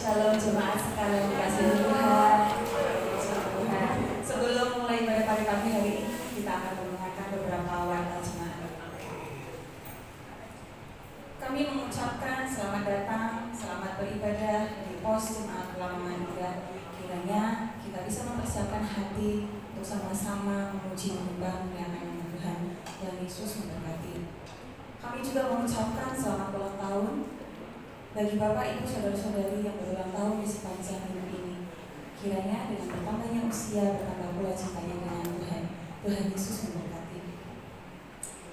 Shalom jemaat sekalian dikasihi Tuhan. Tuhan. Sebelum mulai ibadah pagi hari ini, kita akan mendengarkan beberapa warta jemaat. Kami mengucapkan selamat datang, selamat beribadah di pos jemaat Lamongan 3. Kiranya kita bisa mempersiapkan hati untuk sama-sama memuji menyembah memuliakan Tuhan yang Yesus memberkati. Kami juga mengucapkan selamat ulang tahun bagi Bapak, Ibu, Saudara-saudari yang berulang tahun di sepanjang hidup ini. Kiranya dengan bertambahnya usia, bertambah pula cintanya dengan Tuhan. Tuhan Yesus memberkati.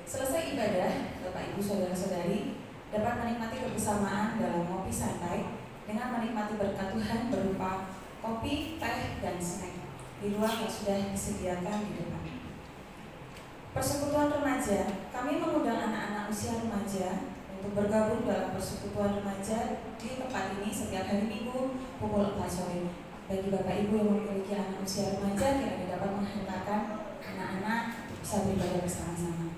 Selesai ibadah, Bapak, Ibu, Saudara-saudari dapat menikmati kebersamaan dalam ngopi santai dengan menikmati berkat Tuhan berupa kopi, teh, dan snack di ruang yang sudah disediakan di depan. Persekutuan remaja, kami mengundang anak-anak usia remaja untuk bergabung dalam persekutuan remaja di tempat ini setiap hari Minggu pukul 4 sore. Bagi Bapak Ibu yang memiliki anak usia remaja, kiranya dapat menghantarkan anak-anak bisa beribadah bersama-sama.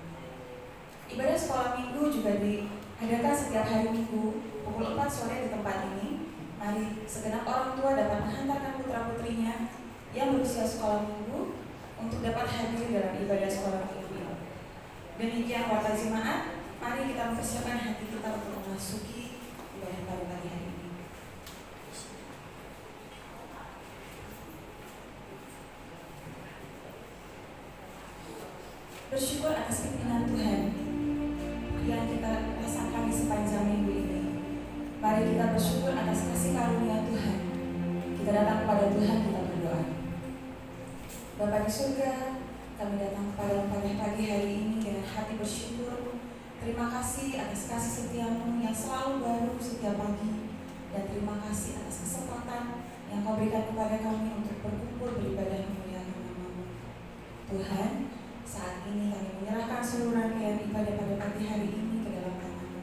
Ibadah sekolah minggu juga diadakan setiap hari Minggu pukul 4 sore di tempat ini. Mari segenap orang tua dapat menghantarkan putra-putrinya yang berusia sekolah minggu untuk dapat hadir dalam ibadah sekolah minggu ini. Demikian warta jemaat. Mari kita mempersiapkan hati kita untuk memasuki ibadah pagi hari ini. Bersyukur atas pimpinan Tuhan yang kita rasakan di sepanjang minggu ini. Mari kita bersyukur atas kasih karunia Tuhan. Kita datang kepada Tuhan, kita berdoa. Bapa di surga, kami datang kepada pada pagi hari ini dengan hati bersyukur. Terima kasih atas kasih setiamu yang selalu baru setiap pagi. Dan terima kasih atas kesempatan yang kau berikan kepada kami untuk berkumpul beribadah memuliakan nama-Mu. Tuhan, saat ini kami menyerahkan seluruh rangkaian ibadah pada pagi hari ini ke dalam tangan-Mu.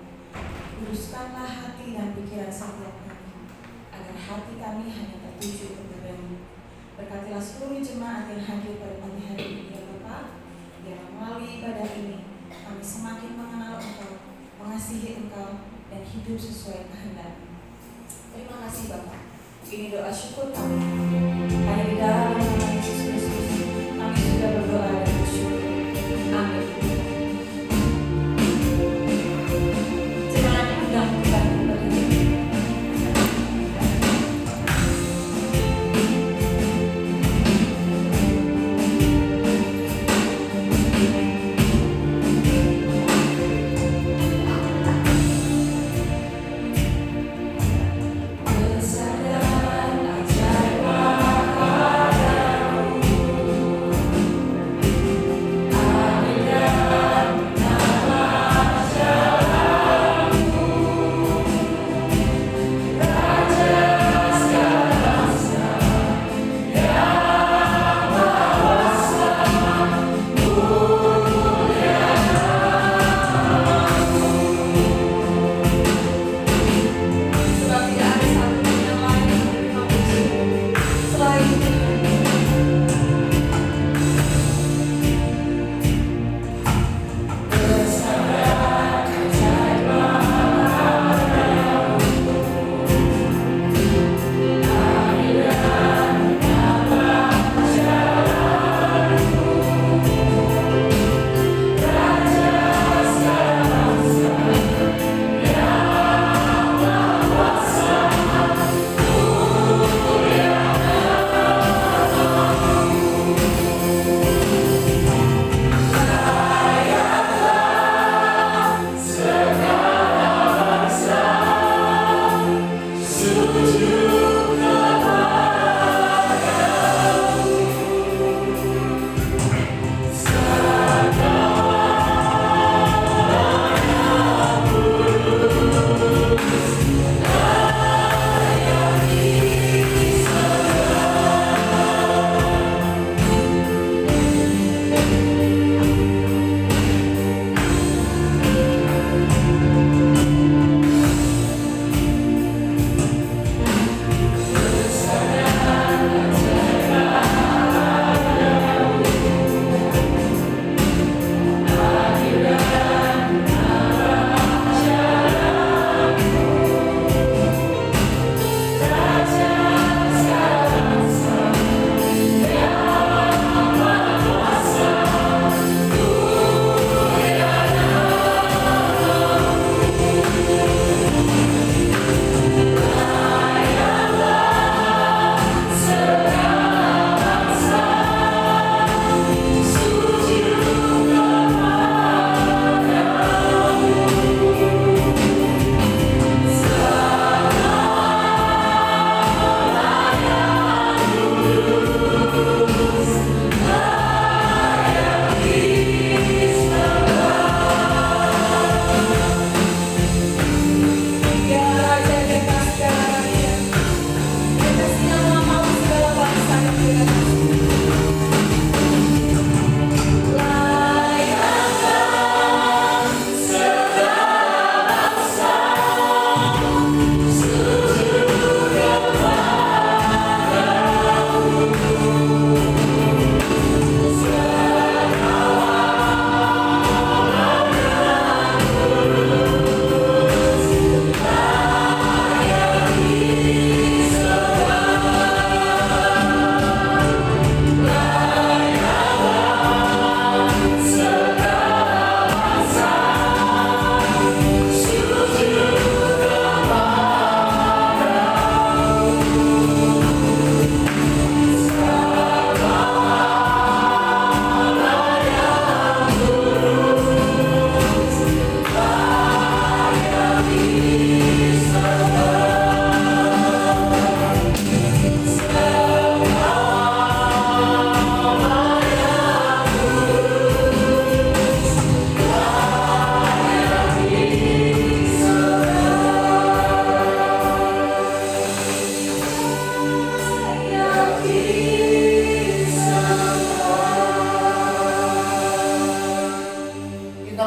Kuduskanlah hati dan pikiran setiap kami, agar hati kami hanya tertuju kepada-Mu. Berkatilah seluruh jemaat yang hadir pada pagi hari ini, ya Bapa, biar melalui ibadah ini kami semakin mengenal Engkau, mengasihi Engkau, dan hidup sesuai kehendak-Mu. Terima kasih Bapa. Ini doa syukur kami. Hanya di dalam nama Yesus Kristus kami sudah berdoa dan bersyukur. Amin. Jemaat undang kita berdiri. Kesadaran ajaib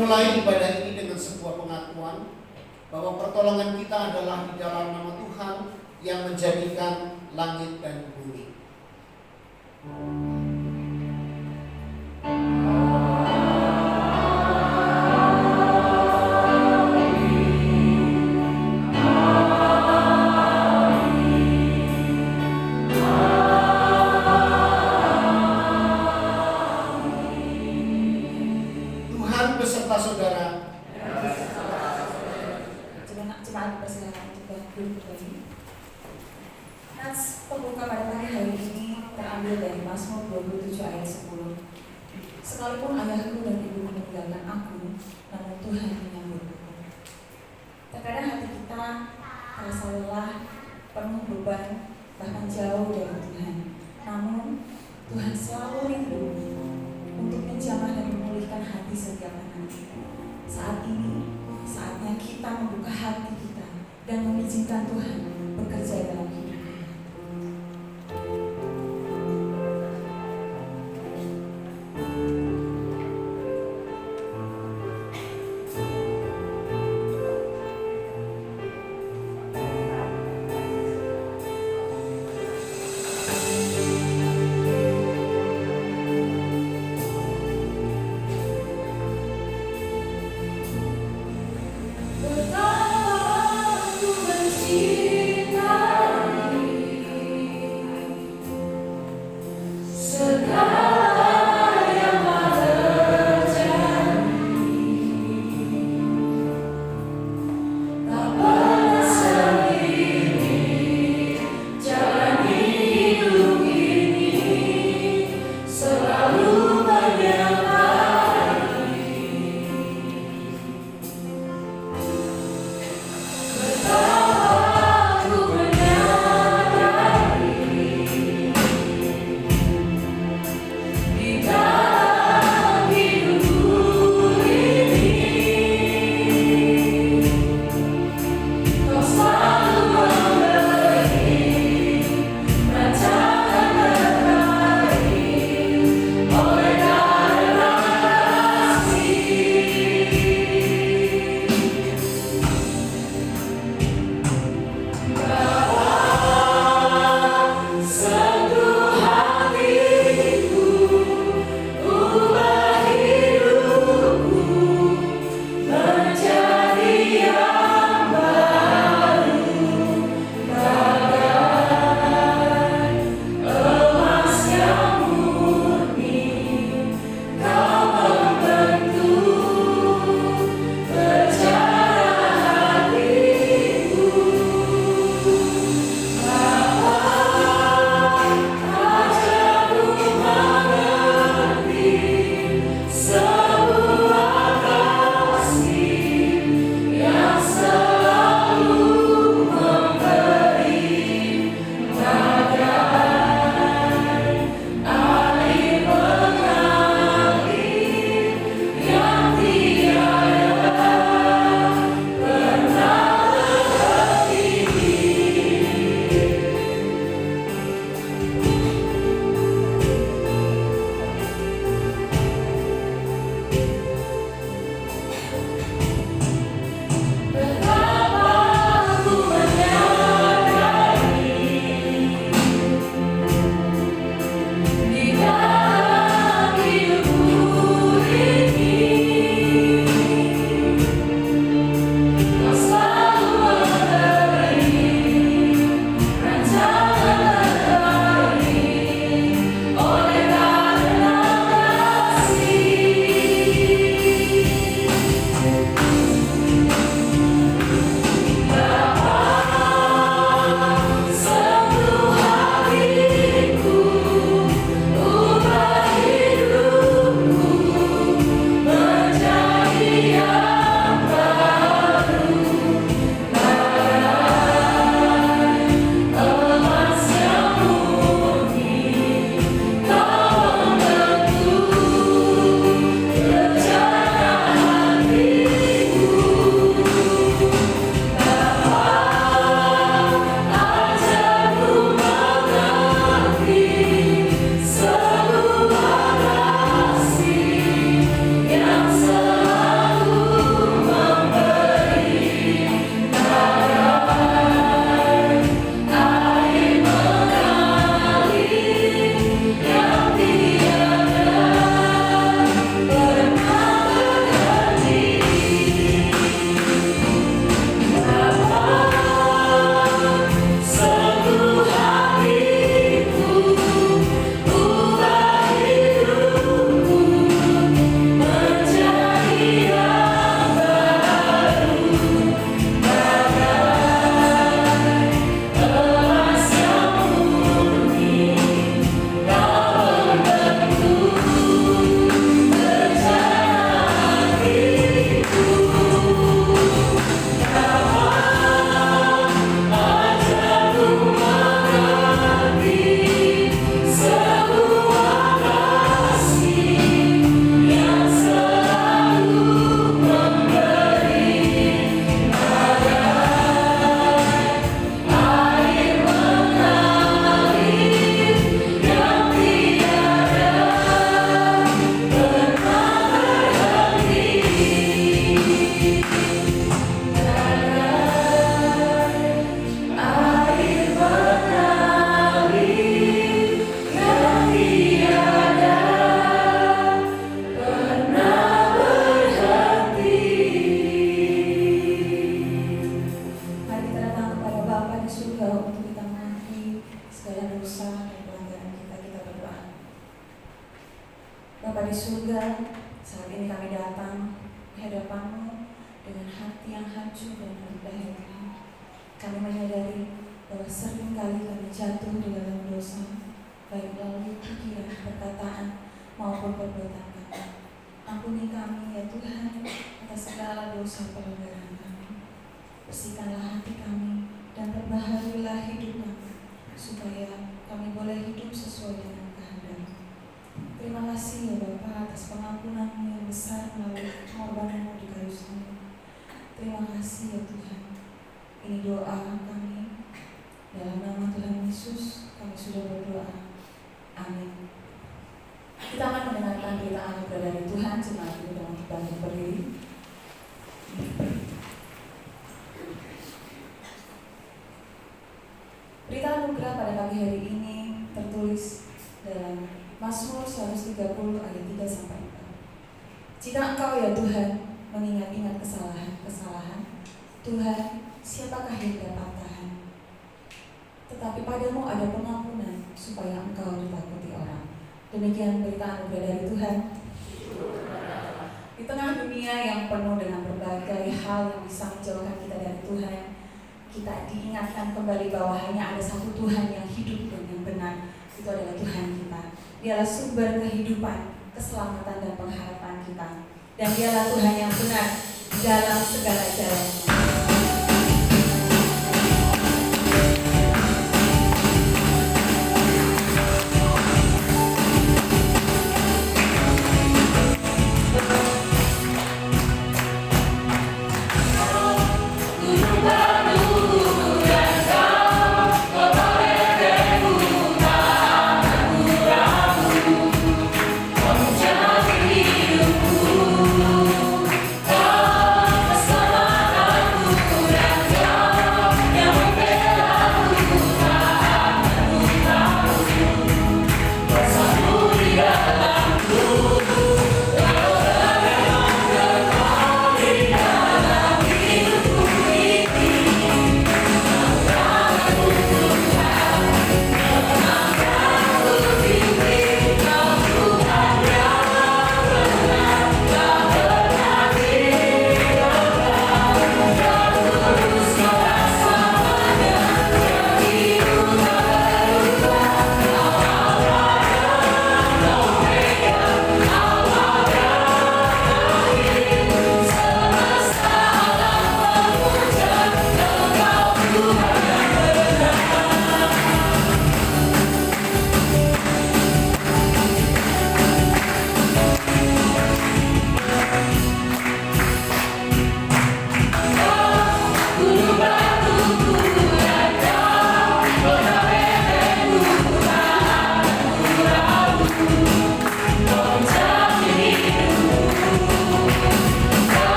Mulai ibadah ini dengan sebuah pengakuan bahwa pertolongan kita adalah di dalam nama Tuhan yang menjadikan langit dan bumi. Beserta saudara. Jemaat persilakan untuk duduk kembali. Nats pembuka pada pagi hari ini terambil dari Mazmur 27 ayat 10. Sekalipun ayahku dan ibuku meninggalkan aku, namun Tuhan menyambutku. Terkadang hati kita terasa lelah, penuh beban, bahkan jauh dari Tuhan. Namun Tuhan selalu rindu untuk menjamah dan memulihkan hati setiap anak. Saat ini, saatnya kita membuka hati kita dan mengizinkan Tuhan bekerja dalam hidup kita. Betapa aku mencintai dosa dan pelanggaran kita berdoa. Bapa di surga, saat ini kami datang di hadapan-Mu dengan hati yang hancur dan rendah ya Tuhan. Kami menyadari bahwa seringkali kami jatuh di dalam dosa, baik melalui pikiran, perkataan, maupun perbuatan kami. Ampuni kami ya Tuhan atas segala dosa pelanggaran kami. Bersihkanlah hati kami dan perbaharuilah hidup kami, supaya kami boleh hidup sesuai dengan kehendak-Mu. Terima kasih ya Bapa atas pengampunan-Mu yang besar melalui pengorbanan-Mu di kayu salib. Terima kasih ya Tuhan. Ini doa kami. Dalam nama Tuhan Yesus kami sudah berdoa. Amin. Kita akan mendengarkan berita anugerah dari Tuhan. Jemaat ini dengan bangkit berdiri. Berita anugerah pada pagi hari ini tertulis dalam Mazmur 130 ayat 3-4. Jika Engkau ya Tuhan mengingat-ingat kesalahan-kesalahan, Tuhan, siapakah yang dapat tahan? Tetapi padamu ada pengampunan supaya Engkau ditakuti orang. Demikian berita anugerah dari Tuhan. Di tengah dunia yang penuh dengan berbagai hal yang bisa menjauhkan kita dari Tuhan, kita diingatkan kembali bahwa hanya ada satu Tuhan yang hidup dan yang benar. Itu adalah Tuhan kita. Dialah sumber kehidupan, keselamatan dan pengharapan kita. Dan Dialah Tuhan yang benar dalam segala jalannya. Keselamatan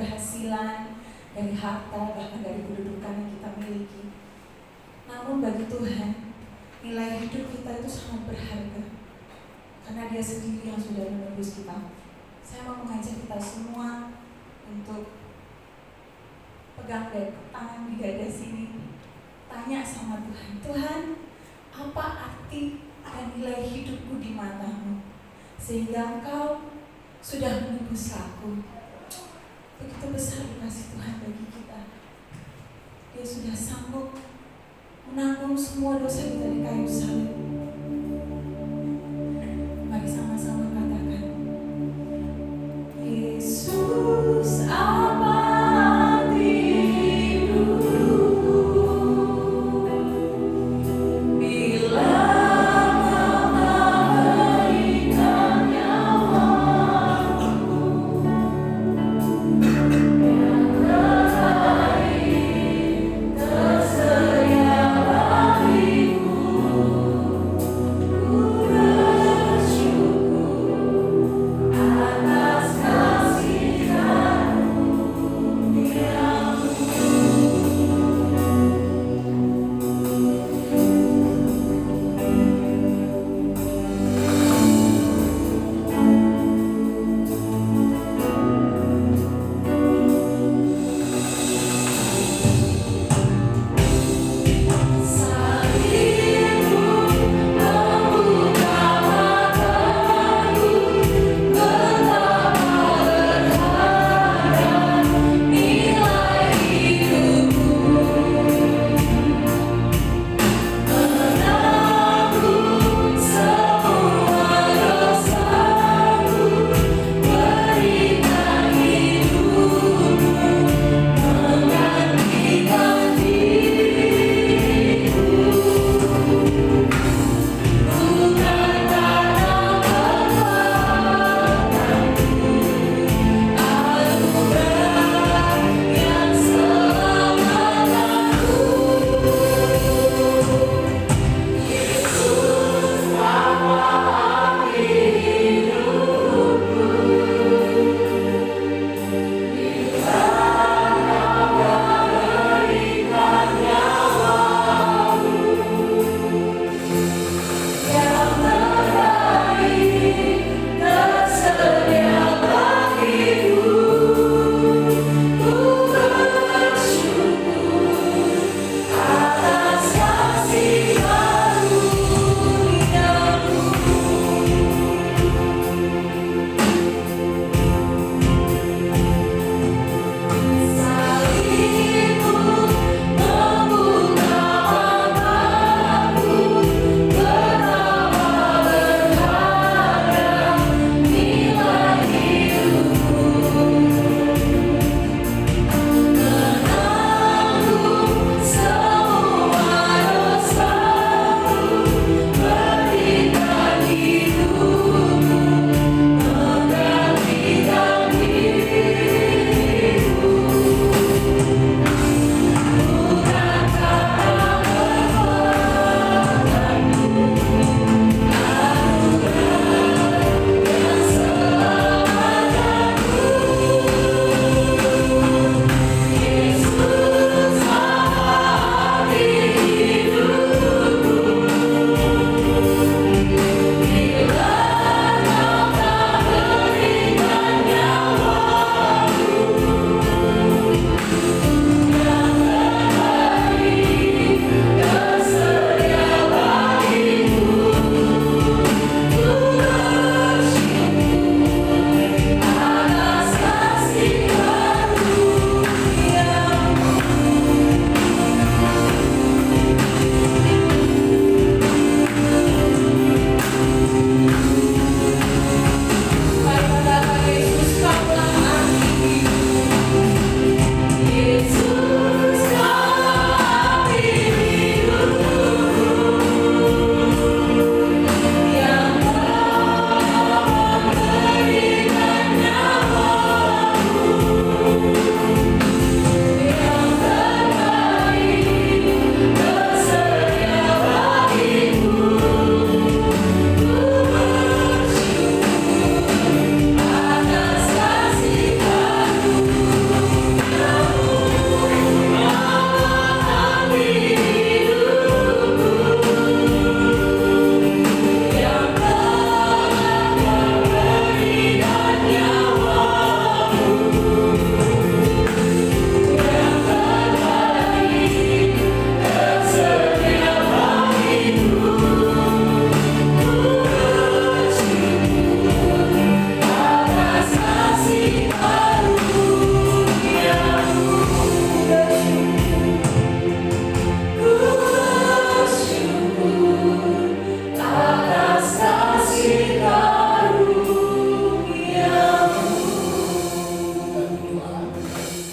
keberhasilan, dari harta, bahkan dari kedudukan yang kita miliki. Namun bagi Tuhan, nilai hidup kita itu sangat berharga, karena Dia sendiri yang sudah menebus kita. Saya mau mengajak kita semua untuk pegang tangan di dada sini, tanya sama Tuhan, Tuhan, apa arti dan nilai hidupku di mata-Mu, sehingga Engkau sudah menebus aku. Begitu besar kasih Tuhan bagi kita. Dia sudah sanggup menanggung semua dosa kita di kayu salib. Mari sama-sama katakan, Yesus, apa arti hidupku bila Kau tak berikan nyawamu yang terbaik, tersedia bagiku.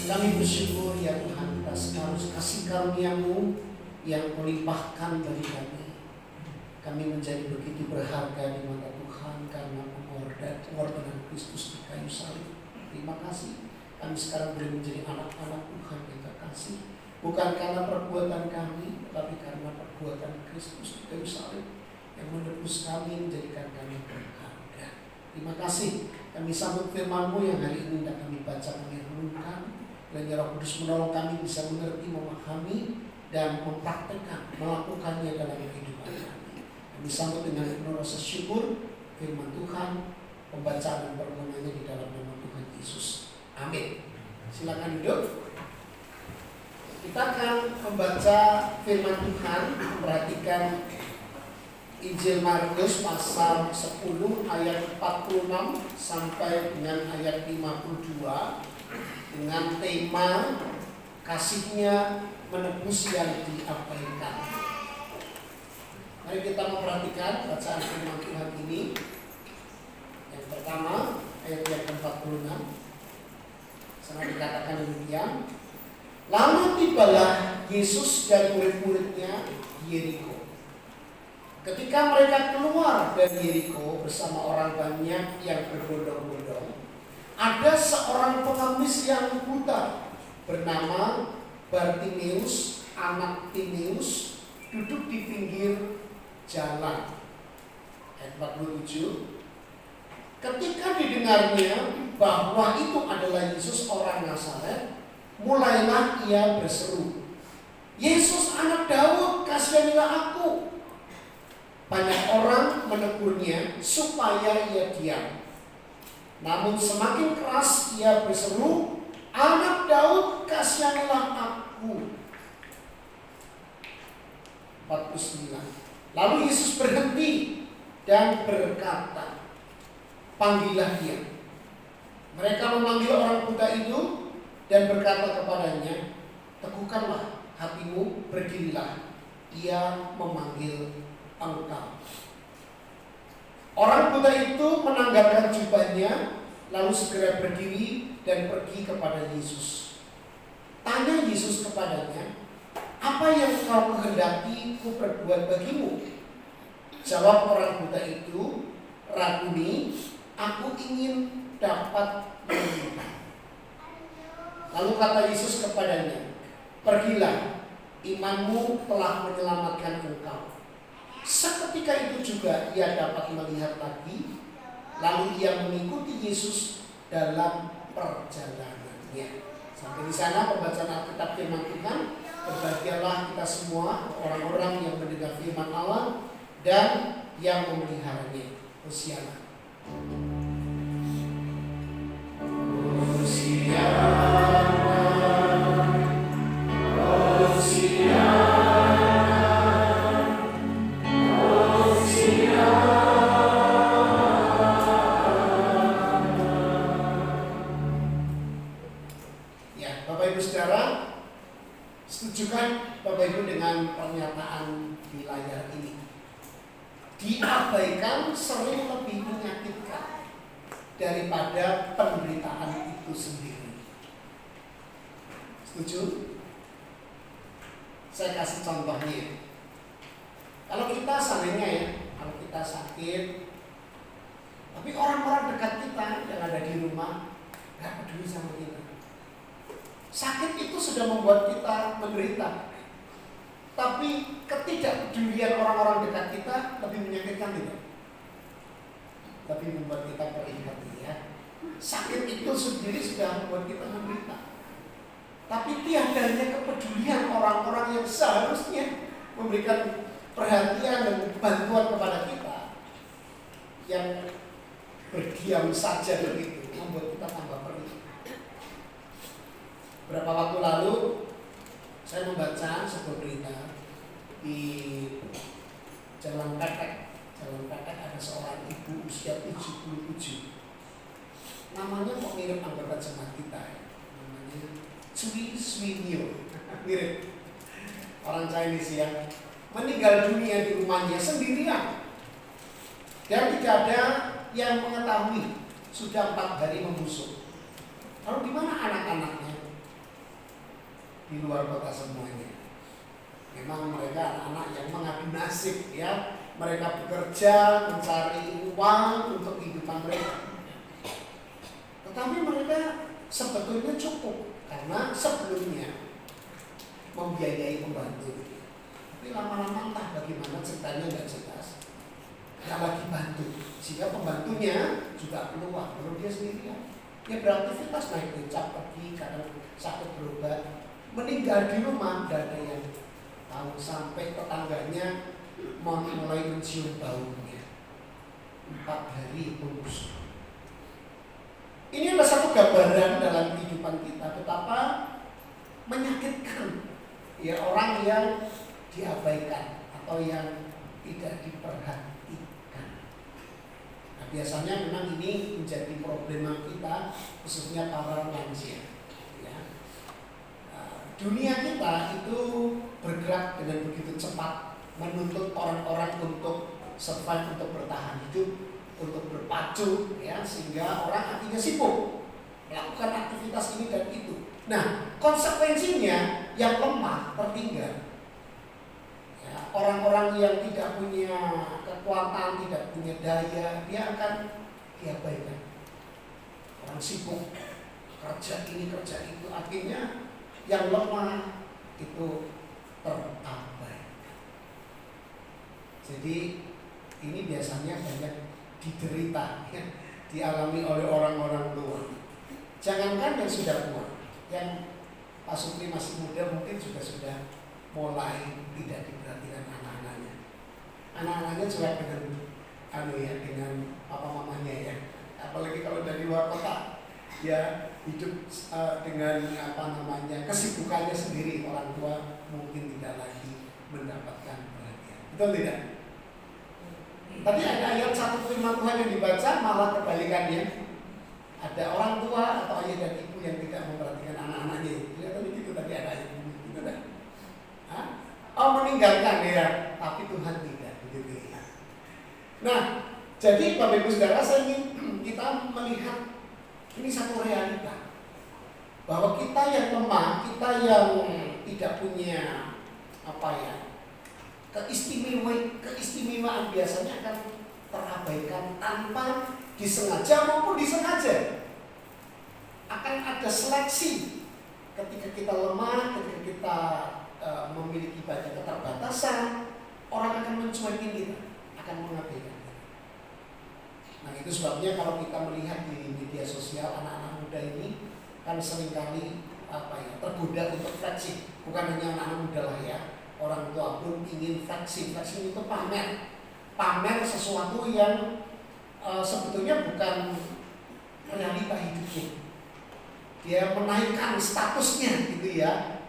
Kami bersyukur ya Tuhan atas kasih karunia-Mu yang melimpahkan bagi kami. Kami menjadi begitu berharga di mata Tuhan karena pengorbanan Kristus di kayu salib. Terima kasih. Kami sekarang boleh menjadi anak-anak Tuhan yang terkasih. Bukan karena perbuatan kami, tetapi karena perbuatan Kristus di kayu salib yang menebus kami, menjadikan kami berharga. Terima kasih. Kami sambut firman-Mu yang hari ini hendak kami baca, kami renungkan. Dan Roh Kudus menolong kami bisa mengerti, memahami, dan mempraktekkan, melakukannya dalam kehidupan kami. Kami sambut dengan penuh rasa syukur firman Tuhan, pembacaan dan permohonannya di dalam nama Tuhan Yesus. Amin. Silakan duduk. Kita akan membaca firman Tuhan. Perhatikan Injil Markus pasal 10 ayat 46 sampai dengan ayat 52 dengan tema kasihnya menebus yang diabaikan. Mari kita memperhatikan bacaan firman Tuhan ini. Yang pertama ayat yang ke-46. Sangat dikatakan demikian. Lalu tibalah Yesus dan murid-muridnya di Yeriko. Ketika mereka keluar dari Yeriko bersama orang banyak yang berbondong-bondong, ada seorang pengemis yang buta bernama Bartimeus, anak Timeus, duduk di pinggir jalan. Ayat 47. Ketika didengarnya bahwa itu adalah Yesus orang Nazaret, mulailah ia berseru, "Yesus anak Daud, kasihanilah aku." Banyak orang menegurnya supaya ia diam. Namun semakin keras ia berseru, "Anak Daud, kasihanilah aku." 49. Lalu Yesus berhenti dan berkata, "Panggillah dia." Mereka memanggil orang buta itu dan berkata kepadanya, "Teguhkanlah hatimu, berdirilah. Ia memanggil engkau." Orang buta itu menanggalkan jubahnya, lalu segera berdiri dan pergi kepada Yesus. Tanya Yesus kepadanya, "Apa yang kau kehendaki ku perbuat bagimu?" Jawab orang buta itu, "Rabuni, aku ingin dapat melihat." Lalu kata Yesus kepadanya, "Pergilah, imanmu telah menyelamatkan engkau." Seketika itu juga ia dapat melihat lagi. Lalu ia mengikuti Yesus dalam perjalanannya. Sampai di sana pembacaan Alkitab firman Tuhan. Berbahagialah kita semua orang-orang yang mendengar firman Allah dan yang memeliharanya. Hosiana. Setujukan Bapak Ibu dengan pernyataan di layar ini? Diabaikan sering lebih menyakitkan daripada penderitaan itu sendiri. Setuju? Saya kasih contohnya. Kalau kita seandainya ya, kalau kita sakit, tapi orang-orang dekat kita yang ada di rumah gak peduli sama kita. Sakit itu sudah membuat kita menderita. Tapi ketidakpedulian orang-orang dekat kita lebih menyakitkan tidak? Lebih membuat kita perih ya. Sakit itu sendiri sudah membuat kita menderita. Tapi tiadanya kepedulian orang-orang yang seharusnya memberikan perhatian dan bantuan kepada kita, yang berdiam saja begitu, membuat kita tambah perih. Beberapa waktu lalu saya membaca sebuah berita di Jalan Petek. Jalan Petek ada seorang ibu usia 77. Namanya kok mirip anggota jemaat kita ya. Namanya Cui Swinyo. Mirip orang Chinese ya. Meninggal dunia di rumahnya sendirian. Dan tidak ada yang mengetahui, sudah 4 hari membusuk. Lalu di mana anak-anaknya? di luar kota semuanya. Memang mereka anak-anak yang mengadu nasib ya. Mereka bekerja mencari uang untuk kehidupan mereka. Tetapi mereka sebetulnya cukup karena sebelumnya membiayai pembantu. Tapi lama-lama entah bagaimana ceritanya nggak jelas. Nggak lagi bantu, sehingga pembantunya juga keluar. Kalau dia sendirian, dia beraktivitas naik becak pergi karena sakit berobat, meninggal di rumah, dan ada yang tahu sampai tetangganya mulai mencium baunya. 4 hari pembusuk. Ini adalah satu gambaran dalam kehidupan kita betapa menyakitkan ya orang yang diabaikan atau yang tidak diperhatikan. Nah, biasanya memang ini menjadi problema kita, khususnya para lansia. Ya. Dunia kita itu bergerak dengan begitu cepat, menuntut orang-orang untuk survive, untuk bertahan hidup, untuk berpacu, ya, sehingga orang akhirnya sibuk melakukan aktivitas ini dan itu. Nah, konsekuensinya yang lemah tertinggal. Ya, orang-orang yang tidak punya kekuatan, tidak punya daya, dia akan diabaikan. Orang sibuk kerja ini kerja itu, akhirnya yang lemah itu terabaikan. Jadi ini biasanya banyak diderita, ya, dialami oleh orang-orang tua. Jangankan yang sudah tua, yang Pak Supri masih muda mungkin juga sudah mulai tidak diperhatikan anak-anaknya. Anak-anaknya cuek dengan papa mamanya ya. Apalagi kalau dari luar kota, ya hidup dengan kesibukannya sendiri. Orang tua mungkin tidak lagi mendapatkan perhatian. Betul tidak? Tadi ada ayat 1 firman Tuhan yang dibaca malah kebalikannya. Ada orang tua atau ayah dan ibu yang tidak memperhatikan anak-anaknya. Kelihatan itu tadi ada ayat itu kan? Oh, meninggalkan ya, tapi Tuhan tidak begitu ya. Nah, jadi Bapak Ibu Saudara, saya ingin kita melihat ini satu realita bahwa kita yang lemah, kita yang tidak punya keistimewaan biasanya akan terabaikan tanpa disengaja maupun disengaja. Akan ada seleksi ketika kita lemah, ketika kita memiliki banyak keterbatasan, orang akan mencuekin kita, akan mengabaikan kita. Nah, itu sebabnya kalau kita melihat di media sosial anak-anak muda ini kan seringkali tergoda untuk flexing. Bukan hanya anak-anak muda lah ya, orang tua pun ingin flexing. Flexing itu pamer sesuatu yang sebetulnya bukan realita hidupnya. Dia menaikkan statusnya gitu ya,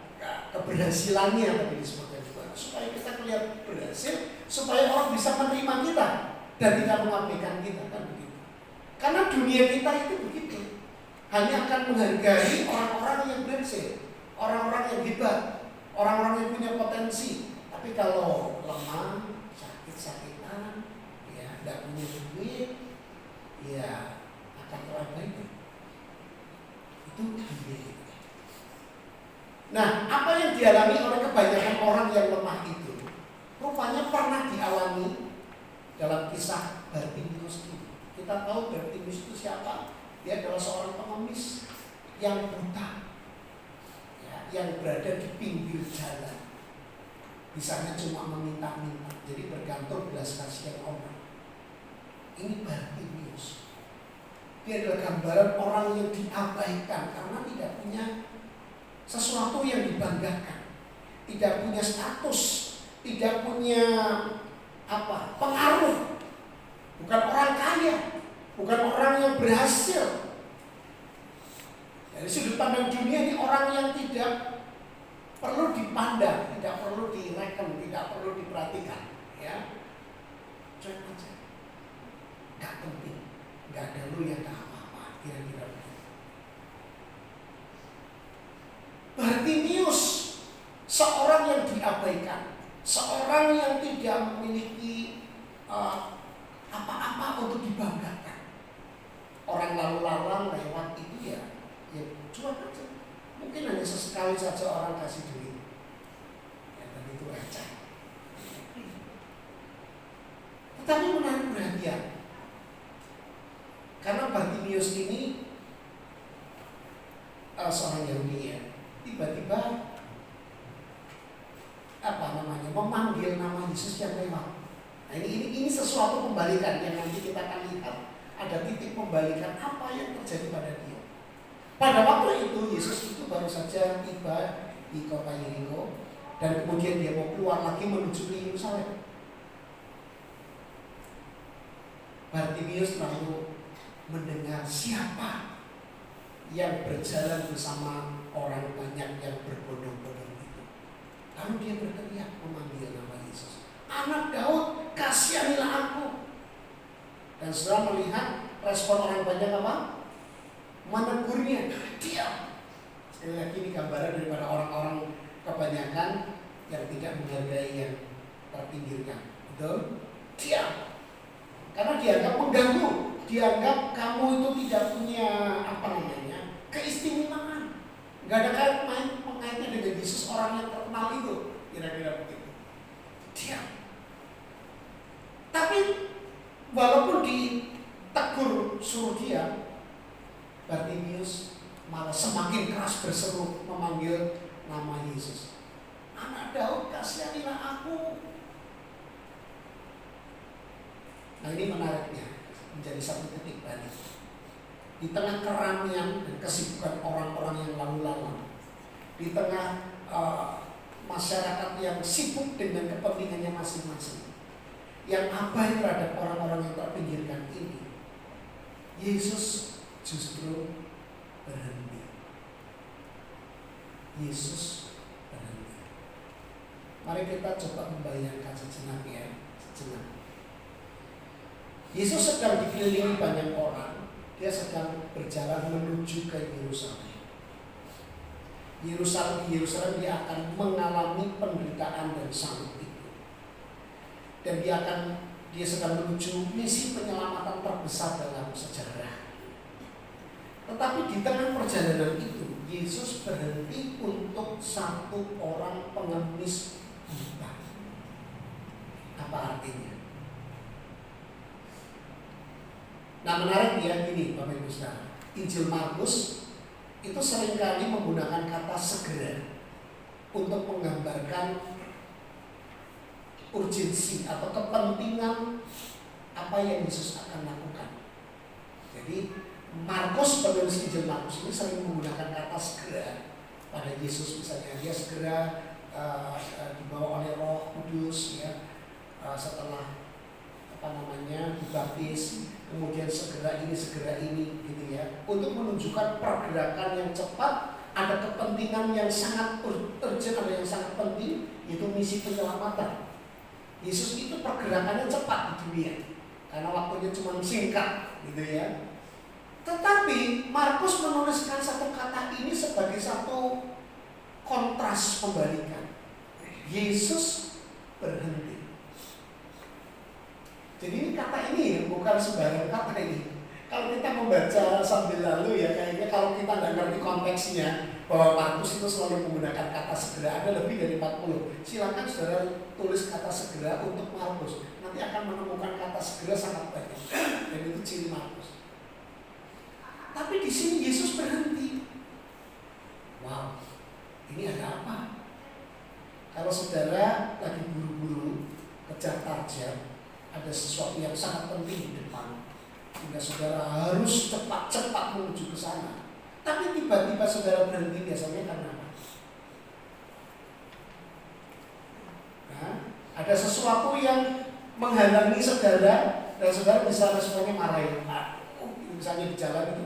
keberhasilannya tadi disebutkan juga, supaya kita kelihatan berhasil, supaya orang bisa menerima kita dan tidak mengabaikan kita, kan begitu. Karena dunia kita itu begitu, hanya akan menghargai orang-orang yang berhasil, orang-orang yang hebat, orang-orang yang punya potensi. Tapi kalau lemah, sakit-sakitan, ya tidak punya duit, ya akan terabaikan. Itu dunia kita. Nah, apa yang dialami oleh kebanyakan orang yang lemah itu rupanya pernah dialami dalam kisah Bartimeus ini. Kita tahu Bartimeus itu siapa? Dia adalah seorang pengemis yang buta, ya, yang berada di pinggir jalan. Bisanya cuma meminta-minta, jadi bergantung belas kasihan orang. Ini Bartimeus. Dia adalah gambaran orang yang diabaikan karena tidak punya sesuatu yang dibanggakan, tidak punya status, tidak punya pengaruh, bukan orang kaya, bukan orang yang berhasil. Dari sudut pandang dunia ini orang yang tidak perlu dipandang, tidak perlu direken, tidak perlu diperhatikan, ya. Cuek aja, nggak penting, nggak ada lu yang nggak apa-apa, kira-kira begitu. Bartimeus, seorang yang diabaikan, seorang yang tidak memiliki apa-apa untuk dibanggakan. Orang lalu lalang lewat itu ya cuek aja. Mungkin hanya sesekali sekali saja orang kasih duit, ya dan itu receh. Tetapi menarik perhatian, karena Bartimius ini seorang Yahudi ya, tiba-tiba memanggil nama Yesus yang lewat. Nah ini sesuatu pembalikan yang nanti kita akan lihat. Ada titik pembalikan apa yang terjadi pada dia. Pada waktu itu Yesus itu baru saja tiba di kota Yeriko, dan kemudian dia mau keluar lagi menuju ke Yerusalem. Bartimius lalu mendengar siapa yang berjalan bersama orang banyak yang berbondong-bondong itu. Lalu dia berteriak memanggil nama Yesus, "Anak Daud, kasihanilah aku." Dan setelah melihat respon orang banyak apa? Menegurnya, diam. Sekali lagi ini gambaran daripada orang-orang kebanyakan yang tidak menghargai yang terpinggirkan. Betul? Diam. Karena dianggap mengganggu, dianggap kamu itu tidak punya keistimewaan. Gak ada pengaitnya dengan Yesus orang yang terkenal itu, kira-kira begitu. Diam. Tapi walaupun ditegur suruh diam, Bartimius malah semakin keras berseru memanggil nama Yesus. "Anak Daud, kasihanilah aku." Nah ini menariknya, menjadi satu titik balik. Di tengah keramaian dan kesibukan orang-orang yang lalu lalang, di tengah masyarakat yang sibuk dengan kepentingannya masing-masing, yang abai terhadap orang-orang yang terpinggirkan ini, Yesus justru berhenti. Yesus berhenti. Mari kita coba membayangkan sejenak ya, sejenak. Yesus sedang dikelilingi banyak orang. Dia sedang berjalan menuju ke Yerusalem. Yerusalem dia akan mengalami penderitaan dan salib itu. Dan dia sedang menuju misi penyelamatan terbesar dalam sejarah. Tetapi di tengah perjalanan itu, Yesus berhenti untuk satu orang pengemis buta. Apa artinya? Nah menarik ya gini Bapak Ibu Saudara, Injil Markus itu seringkali menggunakan kata segera untuk menggambarkan urgensi atau kepentingan apa yang Yesus akan lakukan. Jadi Markus, penulis Injil Markus ini sering menggunakan kata segera pada Yesus, misalnya dia segera dibawa oleh Roh Kudus ya, setelah dibaptis, kemudian segera ini gitu ya, untuk menunjukkan pergerakan yang cepat, ada kepentingan yang sangat urgent, ada yang sangat penting, yaitu misi penyelamatan. Yesus itu pergerakannya cepat di dunia karena waktunya cuma singkat gitu ya. Tetapi Markus menuliskan satu kata ini sebagai satu kontras pembalikan. Yesus berhenti. Jadi ini kata ini bukan sembarang kata ini. Kalau kita membaca sambil lalu ya, kayaknya kalau kita nggak ngerti konteksnya, bahwa Markus itu selalu menggunakan kata segera, ada lebih dari 40. Silakan saudara tulis kata segera untuk Markus. Nanti akan menemukan kata segera sangat banyak. Dan itu ciri Markus. Tapi di sini Yesus berhenti. Wow, ini ada apa? Kalau saudara lagi buru-buru kejar target, ada sesuatu yang sangat penting di depan, sehingga saudara harus cepat-cepat menuju ke sana. Tapi tiba-tiba saudara berhenti, biasanya karena apa? Nah, ada sesuatu yang menghalangi saudara, dan saudara bisa responnya marahin. Misalnya di jalan itu,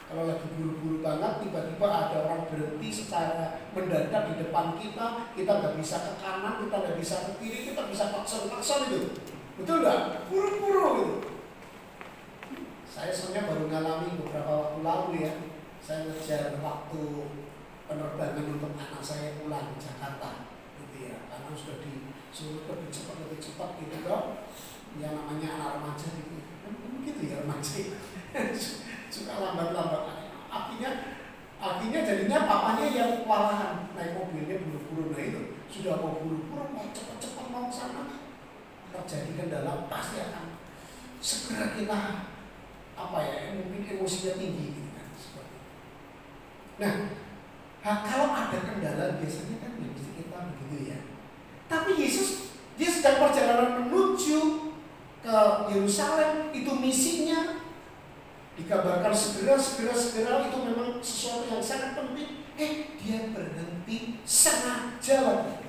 kalau lagi buru-buru banget, tiba-tiba ada orang berhenti secara mendadak di depan kita nggak bisa ke kanan, kita nggak bisa ke kiri, kita bisa paksa itu. Betul nggak? Buru-buru gitu. Saya sebenarnya baru ngalami beberapa waktu lalu ya. Saya ngejar waktu penerbangan untuk anak saya pulang ke Jakarta, gitu ya. Karena sudah disuruh lebih cepat gitu kan. Yang namanya anak remaja gitu. Begitu ya remaja. Suka lambat-lambat. Akhirnya jadinya papanya yang kewalahan, naik mobilnya buru-buru, nah itu sudah mau buru-buru, mau cepat-cepat mau sana, terjadi kendala pasti akan segera kita mungkin emosinya tinggi gitu kan, seperti itu. Nah, kalau ada kendala biasanya kan mesti kita begitu ya. Tapi Yesus dia sedang perjalanan menuju ke Yerusalem, itu misinya dikabarkan segera itu memang sesuatu yang sangat penting. Dia berhenti sengaja lagi,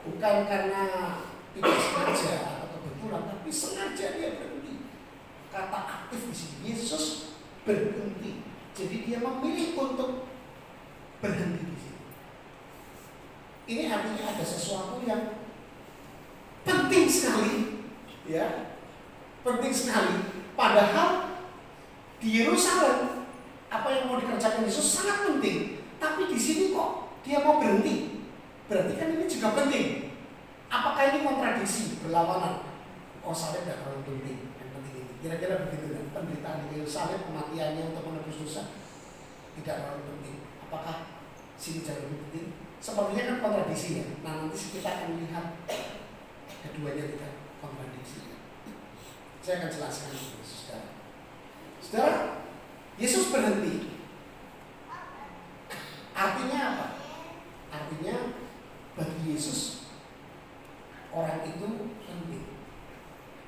bukan karena tidak sengaja atau kebetulan, tapi sengaja dia berhenti. Kata aktif di sini, Yesus berhenti. Jadi dia memilih untuk berhenti di sini. Ini artinya ada sesuatu yang penting sekali, ya, penting sekali. Padahal di Yerusalem apa yang mau dikerjakan Yesus sangat penting, tapi di sini kok dia mau berhenti? Berarti kan ini juga penting. Apakah ini kontradiksi, berlawanan? Oh, salib tidak terlalu penting, yang penting ini. Kira-kira begitu kan? Penderitaan di Yerusalem, kematiannya untuk menebus dosa tidak terlalu penting. Apakah sini jauh lebih penting? Sepertinya kan kontradiksi ya. Nah, nanti kita akan lihat keduanya tidak kontradiksi. Saya akan jelaskan ini, saudara. Saudara, Yesus berhenti. Artinya apa? Artinya bagi Yesus orang itu penting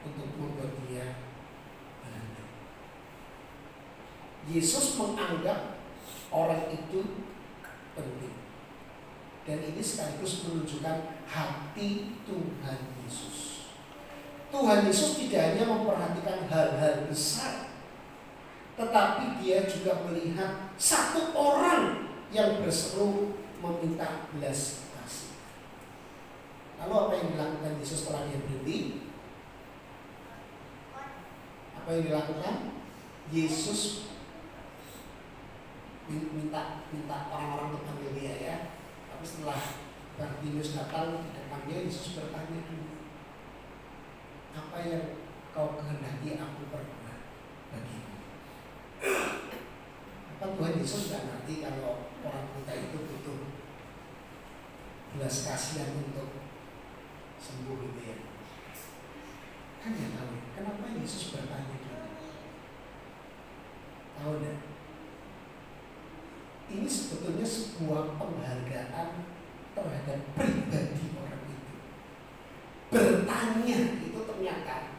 untuk membuat dia berhenti. Yesus menganggap orang itu penting. Dan ini sekaligus menunjukkan hati Tuhan Yesus. Tuhan Yesus tidak hanya memperhatikan hal-hal besar, tetapi dia juga melihat satu orang yang berseru meminta belas kasih. Lalu apa yang dilakukan Yesus setelah dia berhenti? Apa yang dilakukan? Yesus minta orang-orang untuk panggil dia ya. Tapi setelah Bartimeus datang tidak panggil, Yesus bertanya dulu, apa yang kau kehendaki aku perbuat bagimu? Apa Tuhan Yesus tidak ngerti kalau orang kita itu butuh belas kasihan untuk sembuh gitu ya? Kan ya tahu. Kenapa Yesus bertanya dulu? Tahu enggak? Ini sebetulnya sebuah penghargaan terhadap pribadi orang itu. Bertanya itu ternyata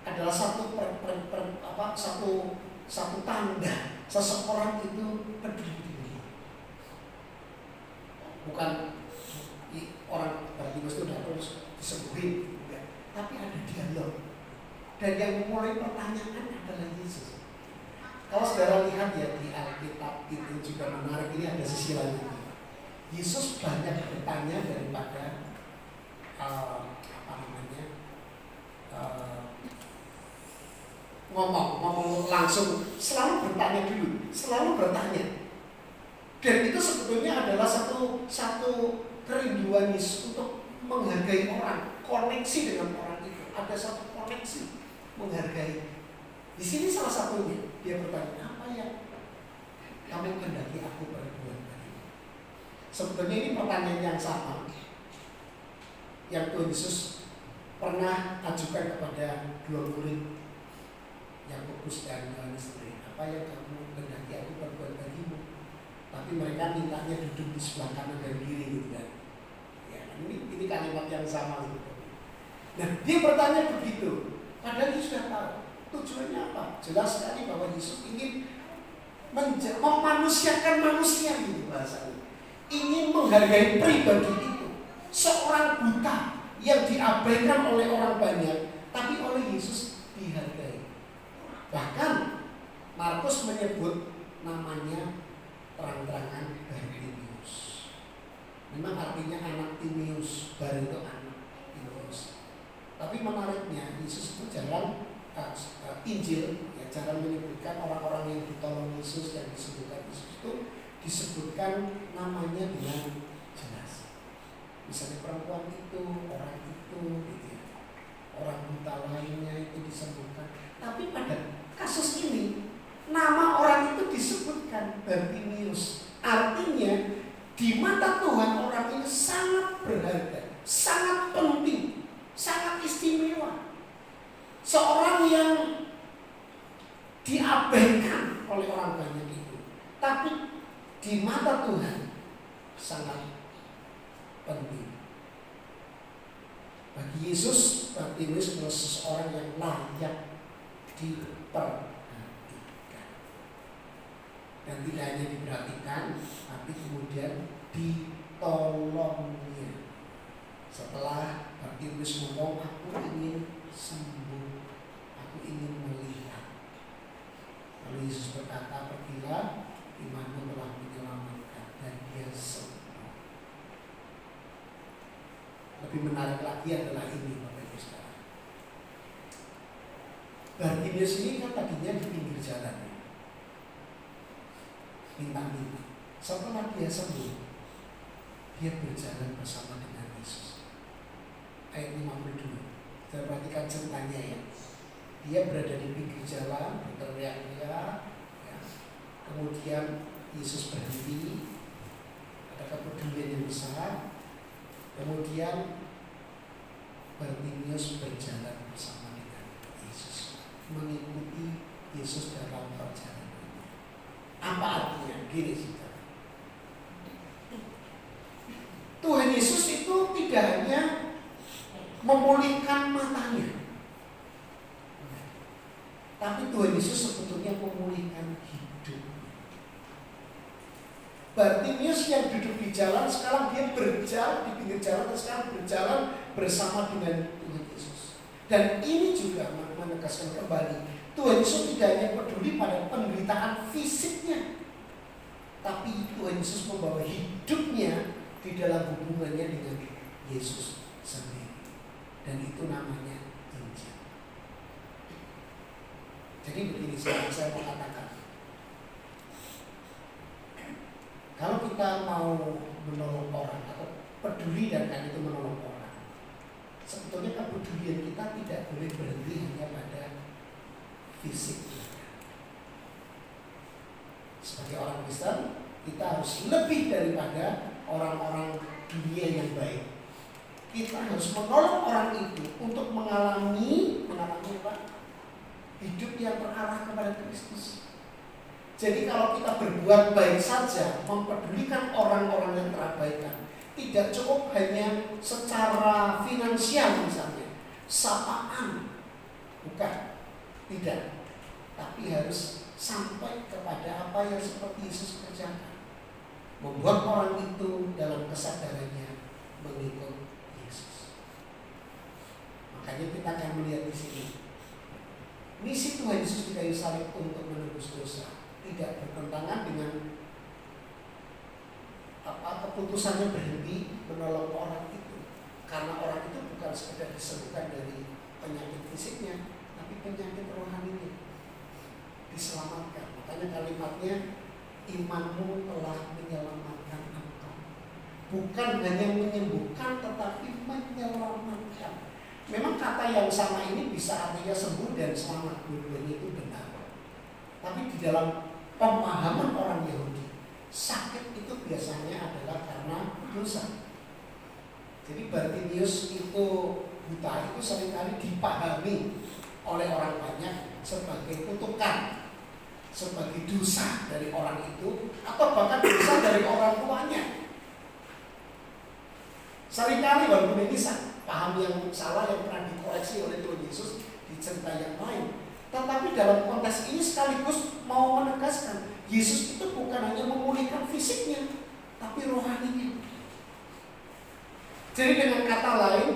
adalah satu tanda seseorang itu peduli. Bukan orang Bartimeus itu udah terus disembuhin, tapi ada dialog. Dan yang memulai pertanyaan adalah Yesus. Kalau saudara lihat ya di Alkitab itu juga menarik, ini ada sisi lain. Yesus banyak bertanya daripada ngomong langsung, selalu bertanya dulu, selalu bertanya. Dan itu sebetulnya adalah satu kerinduan Yesus untuk menghargai orang, koneksi dengan orang itu. Ada satu koneksi menghargai. Di sini salah satunya dia bertanya, apa yang kamu kehendaki aku perbuat bagimu? Sebetulnya ini pertanyaan yang sama yang Tuhan Yesus pernah ajukan kepada dua murid Yakobus dan Yohanes. Apa yang kamu kehendaki aku perbuat bagimu? Tapi mereka mintanya duduk di sebelah kanan dan kiri gitu kan. Ya, ini kalimat yang sama sebetulnya. Nah, dia bertanya begitu, padahal dia sudah tahu tujuannya apa. Jelas sekali bahwa Yesus ingin memanusiakan manusia gitu bahasanya. Ingin menghargai pribadi itu. Seorang buta yang diabaikan oleh orang banyak, tapi oleh Yesus dihargai. Bahkan Markus menyebut namanya terang-terangan Bartimeus. Memang artinya anak Timeus, Bar itu anak Timeus. Tapi menariknya Yesus itu jarang Injil ya jarang menyebutkan orang-orang yang ditolong Yesus dan disebutkan Yesus itu disebutkan namanya dengan jelas. Misalnya perempuan itu, orang itu, gitu ya. Orang buta lainnya itu disebutkan. Tapi pada kasus ini nama orang itu disebutkan Bartimeus. Artinya mata Tuhan orang ini sangat berharga, sangat penting, sangat istimewa. Seorang yang diabaikan oleh orang banyak itu, tapi di mata Tuhan sangat penting. Bagi Yesus, Bartimeus adalah seseorang yang layak diperhatikan. Dan tidak hanya diperhatikan, tapi kemudian ditolongnya. Setelah Bartimeus ngomong, aku ingin sembuh, aku ingin melihat. Lalu Yesus berkata, pergilah, imanmu telah menyelamatkan, dan dia sembuh. Lebih menarik lagi adalah ini, Bapak Ibu Saudara. Bartimeus ini kan tadinya di pinggir jalan, minta-minta. Setelah dia sembuh, dia berjalan bersama dengan Yesus. Ayat 52. Kita perhatikan ceritanya ya. Dia berada di pinggir jalan, berteriak-teriak. Ya. Kemudian Yesus berhenti. Ada kepedulian yang besar. Kemudian Bartimeus berjalan bersama dengan Yesus, mengikuti Yesus dalam perjalanan. Apa artinya? Gini saudara. Tuhan Yesus itu tidak hanya memulihkan matanya, tapi Tuhan Yesus sebetulnya memulihkan hidup. Bartimeus yang duduk di jalan, sekarang dia berjalan di pinggir jalan, dan sekarang berjalan bersama dengan Tuhan Yesus. Dan ini juga menegaskan kembali, Tuhan Yesus tidak hanya peduli pada penderitaan fisiknya, tapi Tuhan Yesus membawa hidupnya di dalam hubungannya dengan Yesus sendiri. Dan itu namanya Injil. Jadi begini, saya mau katakan, kalau kita mau menolong orang atau peduli dan kan itu menolong orang, sebetulnya kepedulian kita tidak boleh berhenti hanya pada fisik. Sebagai orang Kristen, kita harus lebih daripada orang-orang dunia yang baik. Kita harus menolong orang itu untuk mengalami apa? Hidup yang terarah kepada Kristus. Jadi kalau kita berbuat baik saja, mempedulikan orang-orang yang terabaikan, tidak cukup hanya secara finansial misalnya, sapaan, bukan, tidak, tapi harus sampai kepada apa yang seperti Yesus kerjakan, membuat orang itu dalam kesadarannya mengikut Yesus. Makanya kita akan melihat di sini, misi Tuhan Yesus di kayu salib untuk menebus dosa tidak bertentangan dengan keputusannya berhenti menolong orang itu, karena orang itu bukan sekedar disembuhkan dari penyakit fisiknya, tapi penyakit rohaninya diselamatkan. Makanya kalimatnya, imanmu telah menyelamatkan engkau. Bukan hanya menyembuhkan, tetapi menyelamatkan. Memang kata yang sama ini bisa artinya sembuh dan selamat, dua-duanya itu benar. Tapi di dalam pemahaman orang Yahudi, sakit itu biasanya adalah karena dosa. Jadi Bartimeus itu buta itu seringkali dipahami oleh orang banyak sebagai kutukan, sebagai dosa dari orang itu, atau bahkan dosa dari orang tuanya. Seringkali walaupun ini paham yang salah yang pernah dikoreksi oleh Tuhan Yesus di cerita yang lain, tetapi dalam konteks ini sekaligus mau menegaskan, Yesus itu bukan hanya memulihkan fisiknya, tapi rohaninya. Jadi dengan kata lain,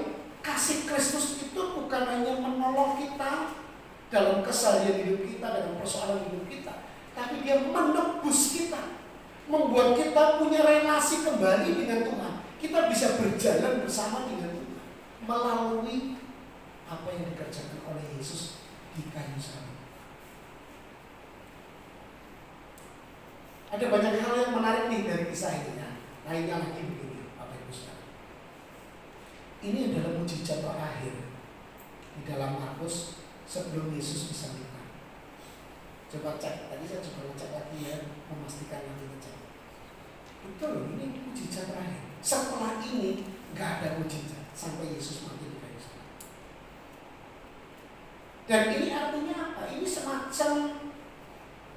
kasih Kristus itu bukan hanya menolong kita dalam keseharian hidup kita, dalam persoalan hidup kita, tapi dia menebus kita, membuat kita punya relasi kembali dengan Tuhan. Kita bisa berjalan bersama dengan Tuhan melalui apa yang dikerjakan oleh Yesus di kayu salib. Ada banyak hal yang menarik nih dari kisah ini. Lainnya lagi begini, Bapak Ibu Saudara. Ini adalah mujizat terakhir di dalam Markus sebelum Yesus disalibkan. Coba cek, tadi saya coba ngecek lagi ya, memastikan lagi ngecek. Betul loh, ini mujizat terakhir. Setelah ini nggak ada mujizat sampai Yesus mati di kayu salib. Dan ini artinya apa? Ini semacam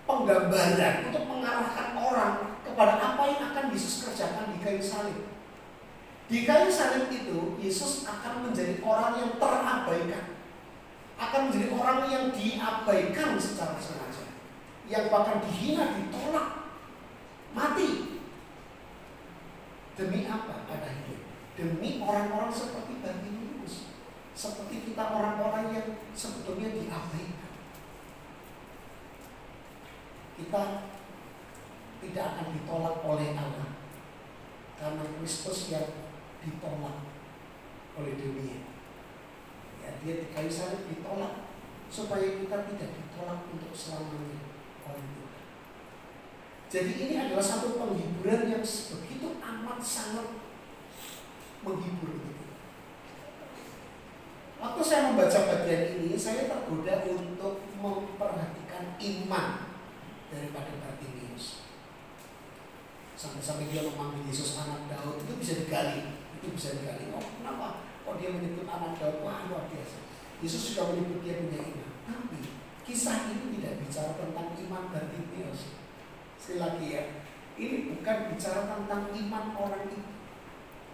penggambaran untuk mengarahkan orang kepada apa yang akan Yesus kerjakan di kayu salib. Di kayu salib itu Yesus akan menjadi orang yang terabaikan, akan menjadi orang yang diabaikan secara sengaja, yang bahkan dihina, ditolak, mati. Demi apa? Ada hidup. Demi orang-orang seperti Bartimeus, seperti kita orang-orang yang sebetulnya diabaikan. Kita tidak akan ditolak oleh Allah karena Kristus yang ditolak oleh dunia. Ya, dia di kayu salib ditolak supaya kita tidak ditolak untuk selamanya oleh Tuhan. Jadi ini adalah satu penghiburan yang begitu amat sangat menghibur itu. Waktu saya membaca bagian ini, saya tergoda untuk memperhatikan iman daripada Bartimeus. Sampai-sampai dia memanggil Yesus anak Daud, itu bisa digali. Oh, kenapa? Oh, dia menyebut anak Daud, wah luar biasa. Yesus juga menyebut dia punya iman. Tapi kisah ini tidak bicara tentang iman Bartimeus. Sekali lagi ya, ini bukan bicara tentang iman orang itu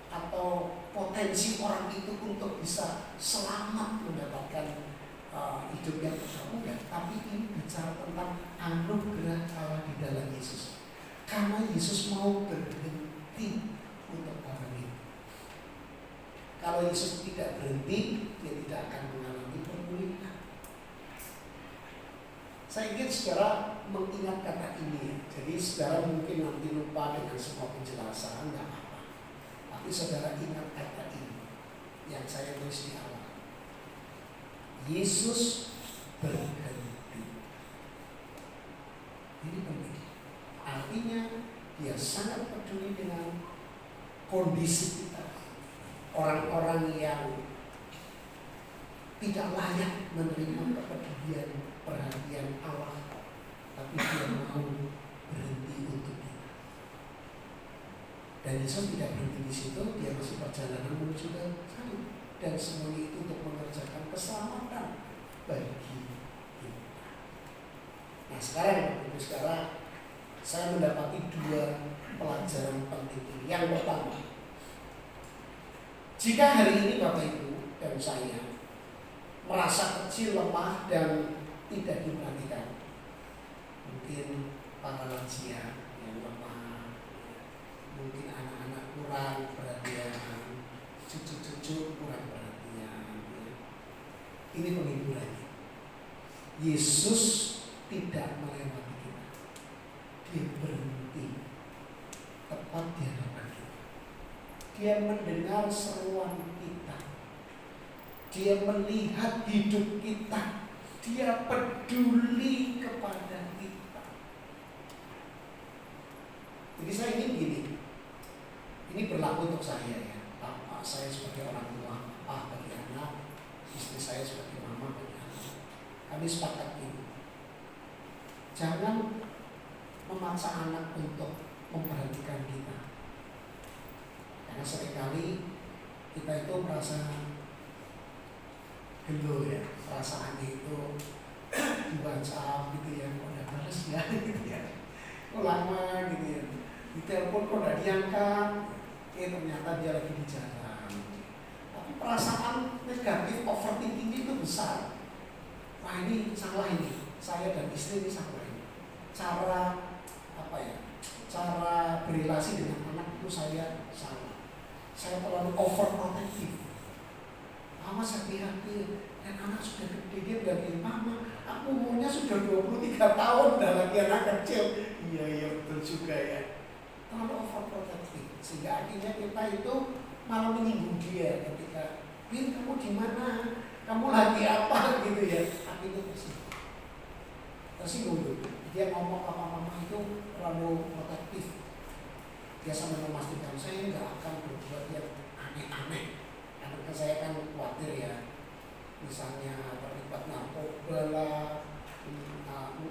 atau potensi orang itu untuk bisa selamat mendapatkan hidup yang kekal. Tapi ini bicara tentang anugerah Allah di dalam Yesus. Karena Yesus mau berhenti untuk orang itu. Kalau Yesus tidak berhenti, dia tidak akan mengalami pemulihan. Saya ingin saudara mengingat kata ini. Jadi saudara mungkin nanti lupa dengan semua penjelasan, nggak apa-apa. Tapi saudara ingat kata ini yang saya tulis di awal. Yesus berhenti. Ini penting. Artinya dia sangat peduli dengan kondisi kita. Orang-orang yang tidak layak menerima kepedulian perhatian Allah, tapi dia mau berhenti untuk kita. Dan Yesus tidak berhenti di situ, dia masih perjalanan menuju ke salib. Dan semuanya itu untuk mengerjakan keselamatan bagi kita. Nah sekarang saya mendapati dua pelajaran penting ini. Yang pertama, jika hari ini Bapak Ibu dan saya merasa kecil, lemah, dan tidak diperhatikan, mungkin para lansia yang lemah, mungkin anak-anak kurang perhatian, cucu-cucu kurang perhatian. Ini penghiburannya. Yesus tidak melewati kita. Dia berhenti tepat di hadapan kita. Dia mendengar seruan kita. Dia melihat hidup kita. Dia peduli kepada kita. Jadi saya ingin gini. Ini berlaku untuk saya ya. Bapak saya sebagai orang tua, bapak bagi anak, istri saya sebagai mama bagi anak. Kami sepakat ini. Jangan memaksa anak untuk memperhatikan kita. Karena seringkali kita itu merasa gelo ya, perasaannya itu di WhatsApp gitu ya, kok udah balas ya gitu ya, kok lama gitu ya, di telepon kok udah diangkat, ternyata dia lagi di jalan. Tapi perasaan negatif, overthinking itu besar. Wah ini salah ini, saya dan istri ini salah ini. Cara berrelasi dengan anak itu saya salah. Saya terlalu overprotective. Mama hati-hati, dan anak sudah gede, dia bilang, mama, aku umurnya sudah 23 tahun, udah lagi anak kecil. Iya betul juga ya. Terlalu overprotective, sehingga akhirnya kita itu malah menyinggung dia ketika, Bin, kamu di mana? Kamu lagi apa gitu ya? Akhirnya tersinggung dulu. Dia ngomong sama mama itu terlalu protektif. Dia sampai memastikan saya nggak akan berbuat yang aneh-aneh. Karena saya kan khawatir ya, misalnya terlibat narkoba lah,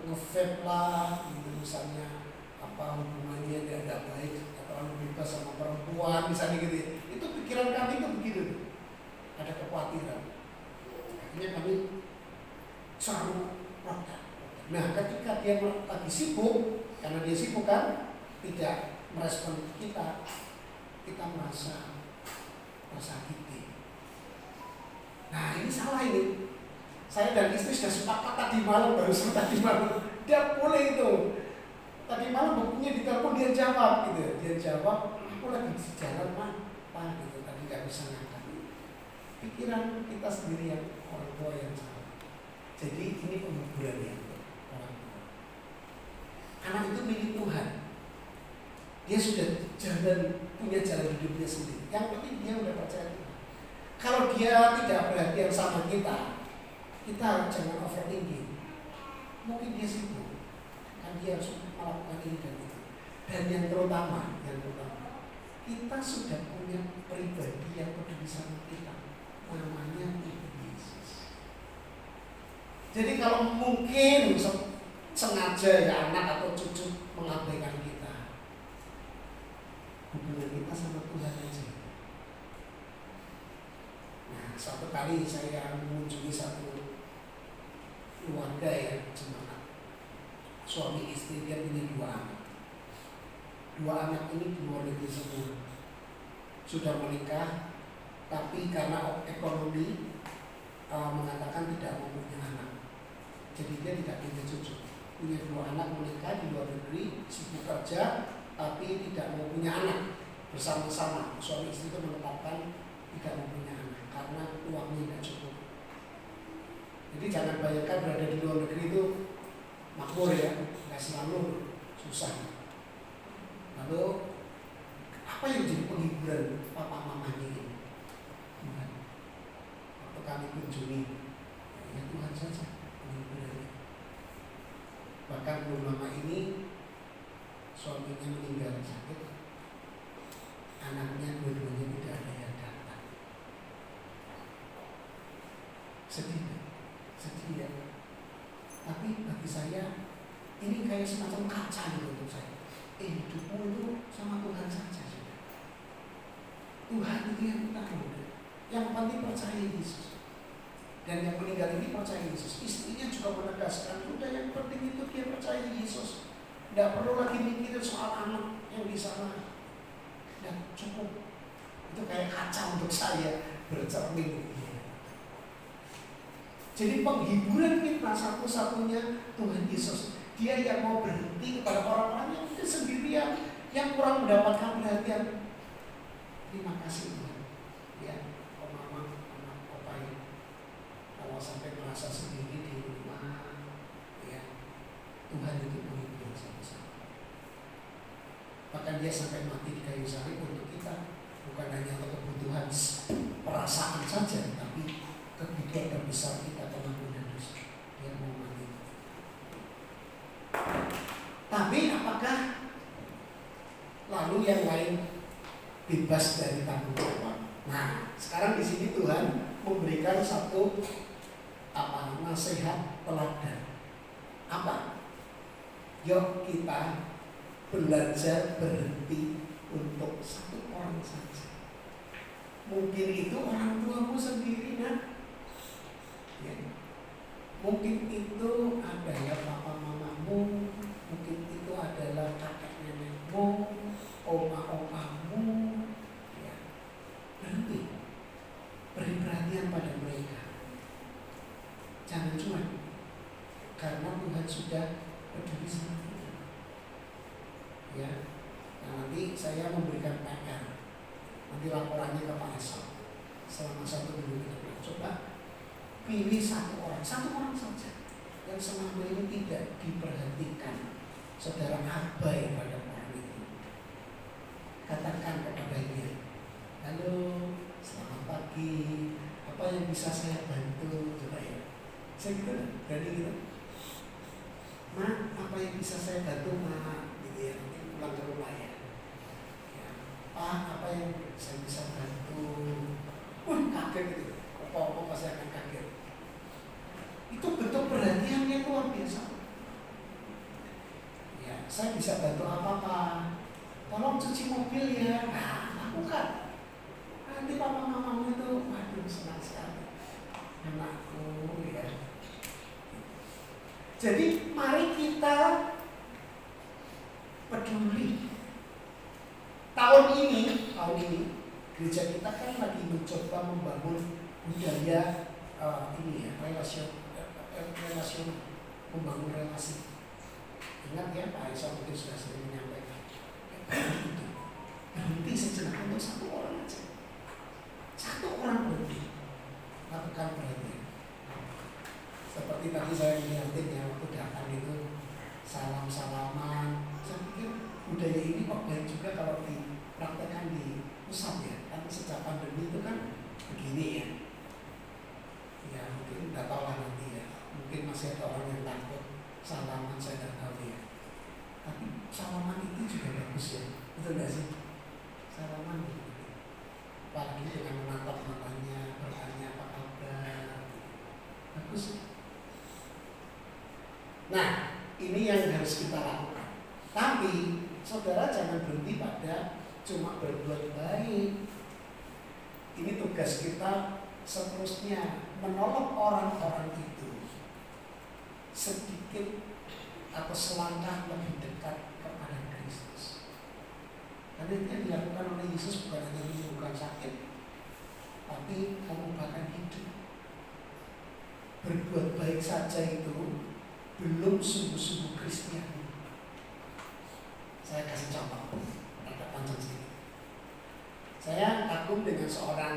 nge-vape lah, misalnya apa hubungannya tidak baik, terlalu sama perempuan misalnya gitu ya. Itu pikiran kami itu begitu, ada kekhawatiran. Akhirnya kami selalu protes. Nah ketika dia lagi sibuk, karena dia sibuk kan tidak merespon kita merasa tersakiti. Nah ini salah ini. Saya dan istri sudah sepakat tadi malam, tadi malam dia boleh itu. Tadi malam bukunya ditelepon, dia jawab gitu. Dia jawab, aku lagi di jalan Pak gitu. Tadi nggak bisa ngangkat. Pikiran kita sendiri yang orang tua yang salah. Jadi ini penghiburan ya orang tua. Anak itu milik Tuhan. Dia sudah punya jalan hidupnya sendiri. Yang penting dia udah percaya Tuhan. Kalau dia tidak perhatian sama kita jangan overthinking. Mungkin dia sibuk, kan dia harus melakukan ini dan itu. Dan yang terutama, kita sudah punya pribadi yang peduli sama kita. Namanya Ibu Yesus. Jadi kalau mungkin sengaja ya anak atau cucu mengabaikan kita, hubungan kita sama Tuhan aja. Nah, suatu kali saya mengunjungi satu keluarga ya, jemaat. Suami istri dia punya 2 anak. 2 anak ini di luar negeri semua. Sudah menikah, tapi karena ekonomi mengatakan tidak mau punya anak. Jadi dia tidak punya cucu. Punya 2 anak menikah di luar negeri, sibuk kerja, tapi tidak mau punya anak. Bersama-sama suami istri itu menetapkan tidak mau punya anak karena uangnya tidak cukup. Jadi jangan bayangkan berada di luar negeri itu makmur ya, nggak selalu susah. Lalu apa yang jadi penghiburan papa mamanya ini? Tuhan. Waktu kami kunjungi, ya Tuhan saja penghiburannya. Bahkan belum lama ini suaminya meninggal sakit, anaknya dua-duanya tidak ada yang datang. Sedih ya. Tapi bagi saya ini kayak semacam kaca gitu untuk saya. Hidupmu itu sama Tuhan saja sudah. Tuhan itu yang utama. Yang penting percaya Yesus. Dan yang meninggal ini percaya Yesus. Istrinya juga menegaskan, udah yang penting itu dia percaya Yesus. Tidak perlu lagi mikirin soal anak yang di sana. Dan cukup. Itu kayak kaca untuk saya bercermin. Jadi penghiburan kita satu-satunya Tuhan Yesus. Dia yang mau berhenti kepada orang-orang yang mungkin sendirian, yang kurang mendapatkan perhatian. Terima kasih Tuhan. Ya, mama, papa ini. Kalau sampai merasa sendiri di rumah, ya Tuhan itu penghibur sama-sama. Bahkan dia sampai mati di kayu salib untuk kita, bukan hanya untuk kebutuhan perasaan saja, tapi kebutuhan terbesar kita pengampunan dosa. Dia mau mati. Tapi apakah lalu yang lain bebas dari tanggung jawab? Nah, sekarang di sini Tuhan memberikan satu nasihat teladan. Apa? Yuk kita belajar berhenti untuk satu orang saja. Mungkin itu orang tuamu sendiri, nah. Ya. Mungkin itu adalah papa mamamu, mungkin itu adalah kakek nenekmu, oma opamu. Ya. Berhenti, beri perhatian pada mereka. Jangan cuek, karena Tuhan sudah peduli sama kita. Ya, nah, nanti saya memberikan PR, nanti laporannya ke Pak Esok selama 1 minggu ke depan. Coba pilih satu orang saja yang selama ini tidak diperhatikan, saudara abai pada orang itu. Katakan kepada dia, halo, selamat pagi, apa yang bisa saya bantu? Coba ya, saya gitu kan, berani gitu. Ma, apa yang bisa saya bantu, Ma? Gitu ya, nanti pulang ke rumah ya. Pak, apa yang saya bisa bantu? Kaget gitu. Apa-apa pasti akan kaget. Itu bentuk perhatiannya luar biasa. Ya, saya bisa bantu apa-apa. tolong cuci mobil ya. Nah, lakukan. Nanti papa mamamu itu, waduh senang sekali. Anakku ya. Jadi mari kita peduli. Tahun ini gereja kita kan lagi mencoba membangun budaya relasi, membangun relasi. Ingat ya, Pak Aisyah mungkin sudah sering menyampaikan. Berhenti sejenak untuk satu orang aja. Satu orang berhenti. Lakukan perhatian. Seperti tadi saya lihatin ya, waktu datang itu salam-salaman. Saya pikir budaya ini kok baik juga kalau dipraktekkan di pusat ya. Kan sejak pandemi itu kan begini ya. Ya mungkin nggak tahu lah nanti ya. Mungkin masih ada orang yang takut salaman, saya nggak tahu ya. Tapi salaman itu juga bagus ya. Betul nggak sih? Salaman itu. Apalagi dengan menatap matanya, bertanya apa kabar. Bagus. Nah, ini yang harus kita lakukan. Tapi saudara jangan berhenti pada cuma berbuat baik. Ini tugas kita seterusnya, menolong orang-orang itu sedikit atau selangkah lebih dekat kepada Kristus. Karena itu yang dilakukan oleh Yesus bukan hanya menyembuhkan sakit, tapi mengubahkan hidup. Berbuat baik saja itu belum sungguh-sungguh Kristiani. Saya kasih contoh, agak panjang sedikit. Saya kagum dengan seorang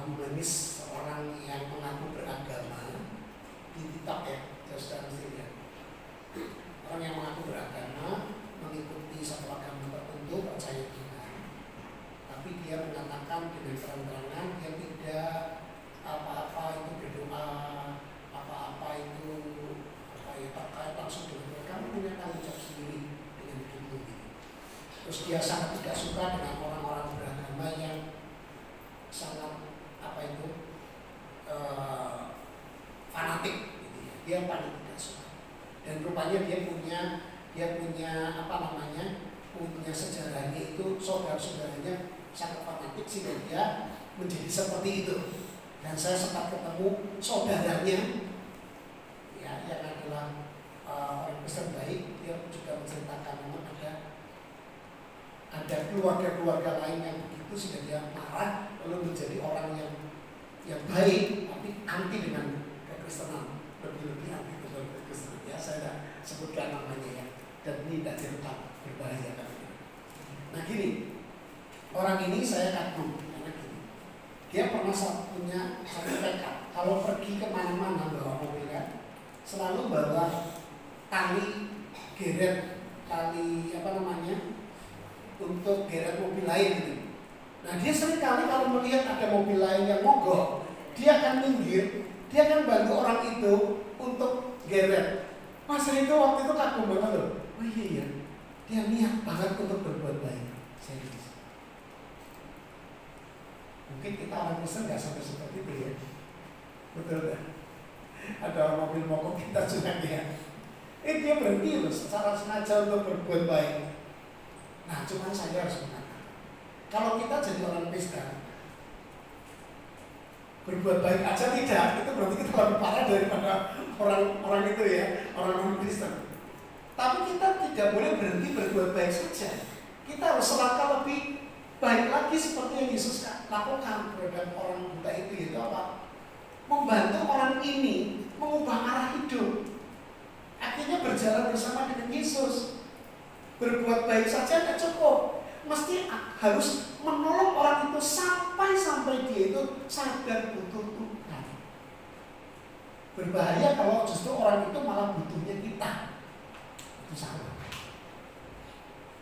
humanis, seorang yang mengaku beragama di TikTok ya, saudara mesti lihat. Orang yang mengaku beragama, mengikuti satu agama tertentu, percaya Tuhan, tapi dia mengatakan dengan terang-terangan dia tidak apa-apa itu berdoa, apa-apa itu terkait langsung dengan Tuhan. Kamu punya tanggung jawab sendiri dengan hidupmu. Terus dia sangat tidak suka dengan orang-orang beragama yang sangat fanatik gitu ya. Dia paling tidak suka. Dan rupanya dia punya punya sejarahnya itu, saudara-saudaranya sangat fanatik sehingga dia menjadi seperti itu. Dan saya sempat ketemu saudaranya ya, yang adalah orang Kristen baik. Dia juga menceritakan memang ada keluarga-keluarga lain yang begitu sehingga dia marah lalu menjadi orang yang baik tapi anti dengan kekristenan, lebih anti dengan kekristenan ya. Saya tidak sebutkan namanya ya, dan ini tidak direkam, berbahaya kan. Nah gini, orang ini saya kagum karena gini, dia pernah punya satu tekad, kalau pergi kemana-mana bawa mobil kan, selalu bawa tali geret, untuk geret mobil lain gitu. Nah dia sering kali kalau melihat ada mobil lain yang mogok, dia akan minggir, dia akan bantu orang itu untuk geret. Mas itu waktu itu kagum banget loh. Oh iya, dia niat banget untuk berbuat baik. Serius. Mungkin kita orang Kristen nggak sampai seperti itu ya. Betul kan? Ada mobil mogok kita juga ya. Dia berhenti loh secara sengaja untuk berbuat baik. Nah, cuman saya harus mengatakan, kalau kita jadi orang Kristen, berbuat baik aja tidak, itu berarti kita lebih parah daripada orang itu ya, orang Kristen. Tapi kita tidak boleh berhenti berbuat baik saja. Kita harus selangkah lebih baik lagi seperti yang Yesus lakukan terhadap orang buta itu, yaitu apa? Membantu orang ini mengubah arah hidup. Akhirnya berjalan bersama dengan Yesus. Berbuat baik saja tidak cukup, mesti harus menolong orang itu sampai dia itu sadar butuh Tuhan. Berbahaya kalau justru orang itu malah butuhnya kita. Itu salah.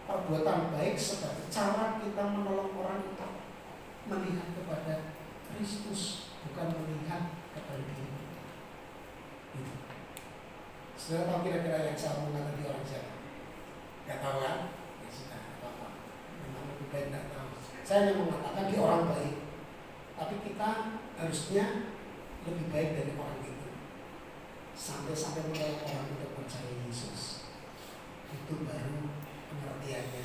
Perbuatan baik sebagai cara kita menolong orang itu melihat kepada Kristus, bukan melihat kepada diri kita. Gitu. Saudara tahu kira-kira yang saya omongkan tadi orang siapa? Gak tahu kan? Ya sudah, apa-apa. Memang lebih baik gak tahu. Saya hanya mengatakan dia orang baik, tapi kita harusnya lebih baik dari orang itu. Sampai menolong orang untuk percaya Yesus. Itu baru pengertiannya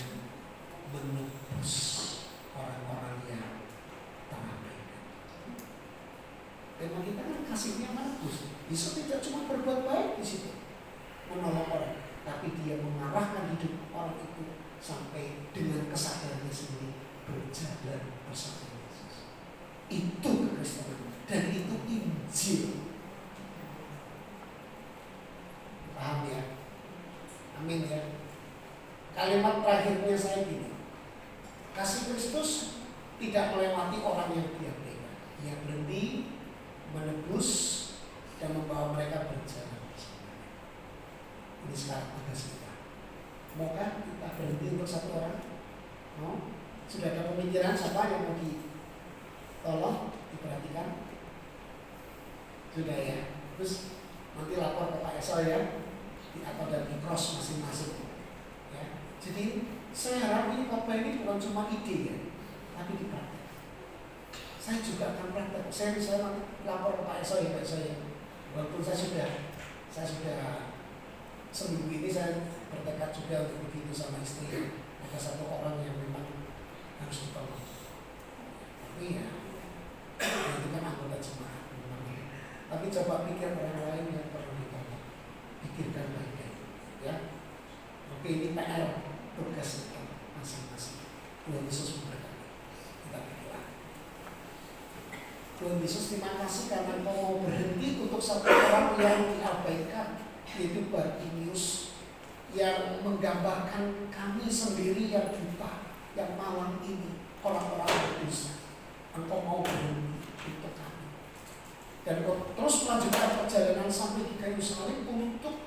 menebus orang-orang yang terabaikan. Tema kita kan kasihnya menebus. Yesus tidak cuma berbuat baik di situ, menolong orang, tapi dia mengarahkan hidup orang itu sampai dengan kesadarannya sendiri berjalan bersama Yesus. Itu kekristenan dan itu Injil. Paham ya? Amin ya. Kalimat terakhirnya saya gini, kasih Kristus tidak melewati orang yang diabaikan. Ia berhenti menebus dan membawa mereka berjalan bersama. Ini sekarang tugas kita. Maukah kita berhenti untuk satu orang? Mau? Sudah ada pemikiran siapa yang mau ditolong, diperhatikan? Sudah ya. Terus nanti lapor ke Pak Esau ya, atau dari cross masing-masing. Ya. Jadi saya harap ini khotbah ini bukan cuma ide ya, tapi dipraktek. Saya juga akan praktek. Saya nanti lapor ke Pak Esau ya, Pak Esau ya. Walaupun saya sudah seminggu ini saya bertekad juga untuk begitu sama istri. Ada satu orang yang memang harus ditolong. Tapi ya, itu kan anggota jemaat. Tapi coba pikir orang lain yang perlu ditolong. Pikirkan baik-baik. Ya. Oke, ini PR tugas kita masing-masing. Tuhan Yesus memberkati. Kita berdoa. Tuhan Yesus, terima kasih karena Engkau mau berhenti untuk satu orang yang diabaikan, yaitu Bartimius, yang menggambarkan kami sendiri yang buta, yang malam ini orang-orang berdosa. Engkau mau berhenti untuk kami, dan Engkau terus melanjutkan perjalanan sampai di kayu salib untuk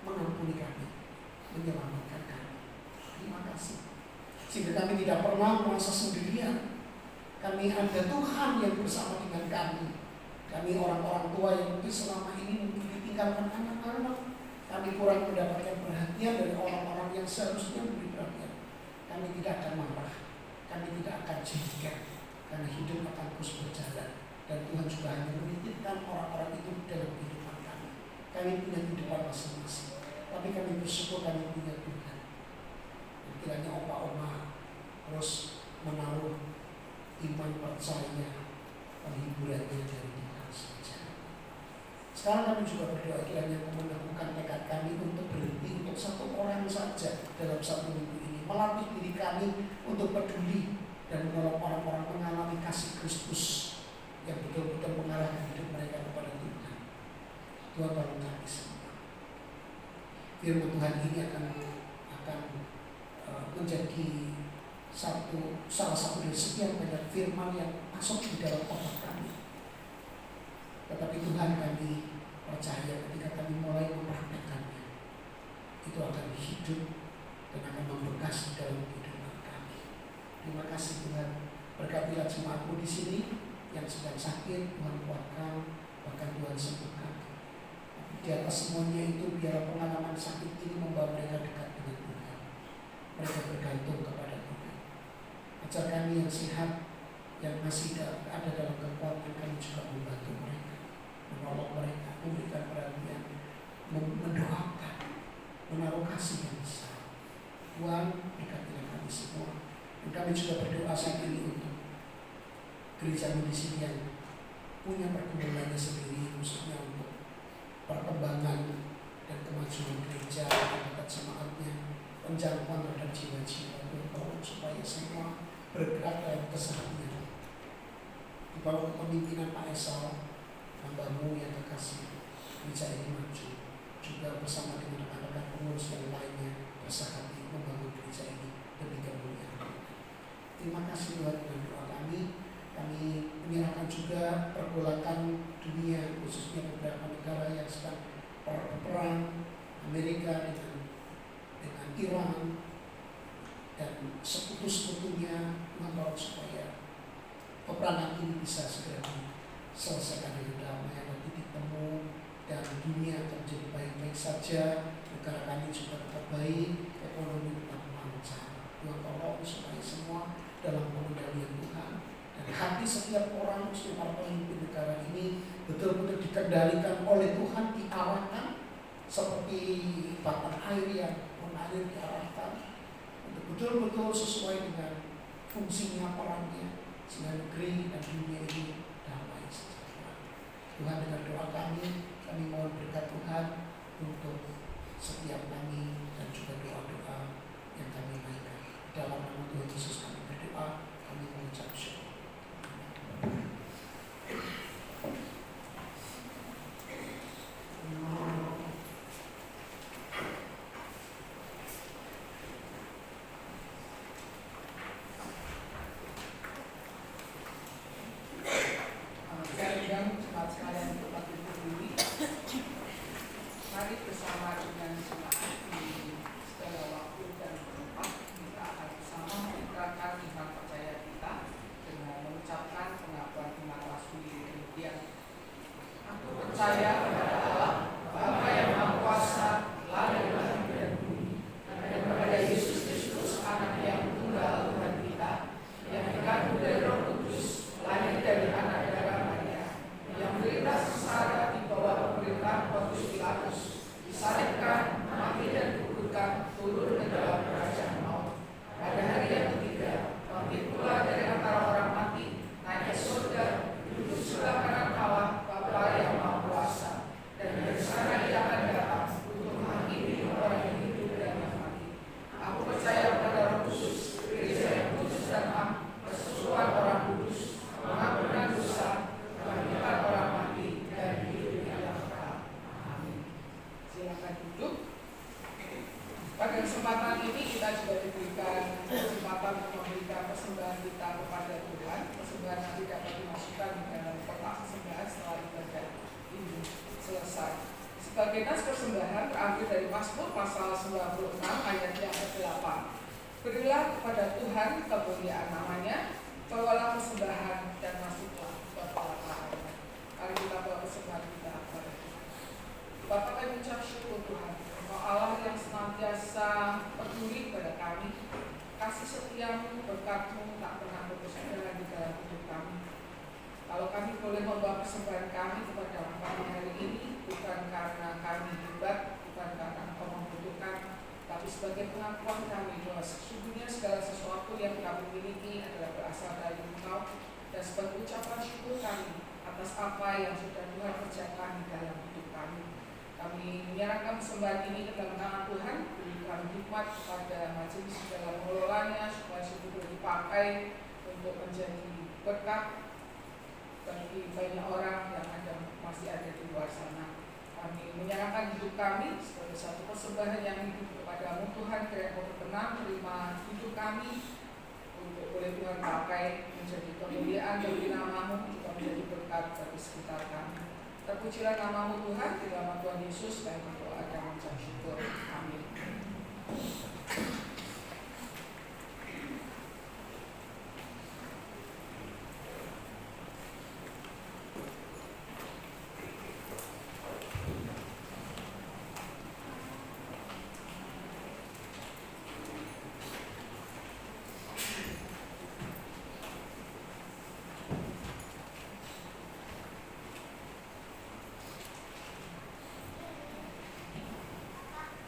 mengampuni kami, menyelamatkan kami. Terima kasih. Sehingga kami tidak pernah merasa sendirian. Kami ada Tuhan yang bersama dengan kami. Kami orang-orang tua yang mungkin selama ini mungkin ditinggalkan anak-anak. Kami kurang mendapatkan perhatian dari orang-orang yang seharusnya memberi perhatian. Kami tidak akan marah. Kami tidak akan jengkel. Karena hidup akan terus berjalan. Dan Tuhan juga hanya menitipkan orang-orang itu dalam kehidupan kami. Kami punya kehidupan masing-masing. Tapi kami bersyukur kami punya Tuhan. Dan kiranya oma-oma terus menaruh iman percaya penghiburannya dari Tuhan saja. Sekarang kami juga berdoa kiranya meneguhkan tekad kami untuk berhenti untuk satu orang saja dalam satu minggu ini, melatih diri kami untuk peduli dan menolong orang-orang mengalami kasih Kristus yang betul-betul mengarahkan hidup mereka kepada Tuhan. Tuhan tolong kami semua. Firman Tuhan ini akan menjadi salah satu dari sekian banyak firman yang masuk di dalam otak kami. Tetapi Tuhan, kami percaya ketika kami mulai mempraktekkannya, itu akan hidup dan akan membekas di dalam kehidupan kami. Terima kasih Tuhan. Berkatilah jemaatmu di sini yang sedang sakit, Tuhan kuatkan, bahkan Tuhan sembuhkan. Di atas semuanya itu, biar pengalaman sakit ini membawa mereka dekat dengan Tuhan. Mereka bergantung kepada Tuhan. Ajar kami yang sehat, yang masih ada dalam kekuatan, kami juga membantu mereka, menolong mereka, memberikan perhatian, mendoakan, menaruh kasih yang besar. Tuhan, berkatilah kami semua. Dan kami juga berdoa saat ini untuk gereja di sini yang punya perkembangannya sendiri, khususnya untuk perkembangan dan kemajuan gereja, dekat jemaatnya, penjangkauan terhadap jiwa-jiwa, Tuhan, supaya semua bergerak dalam kesehatan. Di bawah kepemimpinan Pak Esau, hamba-Mu yang kekasih, gereja ini maju, juga bersama dengan rekan-rekan pengurus yang lainnya bersahati membangun gereja ini demi kemuliaan Tuhan. Terima kasih Tuhan dengan doa kami. Kami menyerahkan juga pergolakan dunia, khususnya beberapa negara yang sedang perang, Amerika dengan Iran dan sekutu-sekutunya, membawa supaya peperangan ini bisa segera diselesaikan dengan damai, ada titik temu, dan dunia akan menjadi baik-baik saja. Negara kami juga tetap baik, ekonomi tetap lancar. Tuhan tolong supaya semua dalam pengendalian Tuhan. Dan hati setiap orang, khususnya para pemimpin negara ini, betul-betul dikendalikan oleh Tuhan, diarahkan seperti batang air yang mengalir diarahkan untuk betul-betul sesuai dengan fungsinya, perannya, sehingga negeri dan dunia ini damai sejahtera. Tuhan, dengan doa kami mohon berkat Tuhan untuk setiap kami dan juga doa-doa yang kami naikkan. Dalam nama Tuhan Yesus kami berdoa, kami mengucap syukur. Mari bersama dengan jemaat di segala waktu dan tempat kita akan bersama mengikrarkan iman percaya kita dengan mengucapkan pengakuan iman rasuli demikian. Aku percaya kepada Allah, Bapa yang Maha Kuasa, lahir dari bumi, dan kepada Yesus Kristus, Anak yang tunggal Tuhan kita, yang dikandung dari Roh Kudus, lahir dari anak darah Maria, yang menderita sengsara di bawah pemerintahan Pontius Pilatus, disalibkan, mati dan dikuburkan, turun ke dalam kerajaan maut. Pada hari yang ketiga, bangkit pula dari antara orang mati, naik ke surga, duduk sebelah kanan Allah, Bapa yang Maha Kuasa, dan dari sana Ia akan datang untuk menghakimi orang yang hidup dan yang mati. Aku percaya pada Roh Kudus, Gereja yang kudus dan am, persekutuan orang kudus, pengampunan dosa, kebangkitan orang mati, dan hidup yang kekal. Amin. Silakan duduk. Pada kesempatan ini kita juga diberikan kesempatan untuk memberikan persembahan kita kepada Tuhan. Persembahan nanti dapat dimasukkan di dalam kotak persembahan setelah ibadah ini selesai. Sebagai nas persembahan terambil dari Mazmur pasal 96 ayat yang ke-8. Berilah kepada Tuhan kemuliaan namanya, bawalah persembahan dan masuklah ke dalam airnya. Mari kita bawa persembahan kita kepada Tuhan. Bapa, kami ucap syukur Tuhan, Engkau Allah yang senantiasa peduli pada kami. Kasih setiamu, berkat-Mu tak pernah berkesudahan di dalam hidup kami. Kalau kami boleh membawa persembahan kami kepada pagi hari ini, bukan karena kami hebat, bukan karena Engkau membutuhkan, tapi sebagai pengakuan kami bahwa sesungguhnya segala sesuatu yang kami miliki adalah berasal dari Engkau, dan sebagai ucapan syukur kami atas apa yang sudah Tuhan kerjakan di dalam hidup kami. Kami menyerahkan persembahan ini ke dalam tangan Tuhan, berikan hikmat kepada majelis dalam mengelolanya supaya sungguh boleh dipakai untuk menjadi berkat bagi banyak orang yang masih ada di luar sana. Kami menyerahkan hidup kami sebagai satu persembahan yang hidup kepada-Mu Tuhan, kiranya Kau berkenan menerima hidup kami untuk boleh Tuhan pakai menjadi kemuliaan bagi nama-Mu, juga menjadi berkat bagi sekitar kami. Terpujilah nama-Mu Tuhan, di dalam Tuhan Yesus kami berdoa dan mengucap syukur. Amin.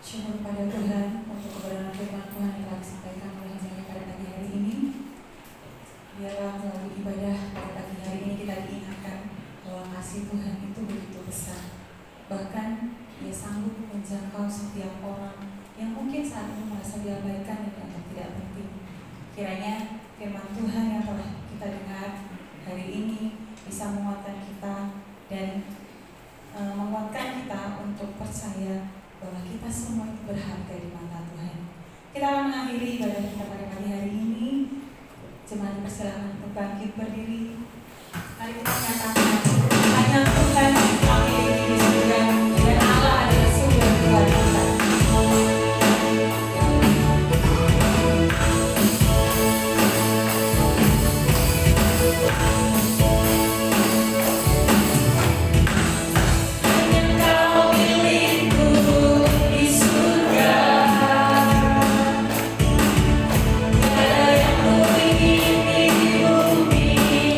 Syukur pada Tuhan untuk kebenaran firman Tuhan yang telah disampaikan oleh hamba pada pagi hari ini. Biarlah melalui ibadah pada pagi hari ini kita diingatkan bahwa kasih Tuhan itu begitu besar. Bahkan Ia sanggup menjangkau setiap orang yang mungkin saat ini merasa diabaikan dan dianggap tidak penting. Kiranya firman Tuhan yang telah kita dengar hari ini bisa menguatkan kita dan menguatkan kita untuk percaya bahwa kita semua itu berharga di mata Tuhan. Kita akan mengakhiri ibadah kita pada pagi hari ini. Jemaat dipersilakan untuk bangkit berdiri. Mari kita nyatakan hanya Tuhan yang memiliki di surga dan Allah adalah sumber Tuhan kita. Tiada yang lebih tinggi di bumi.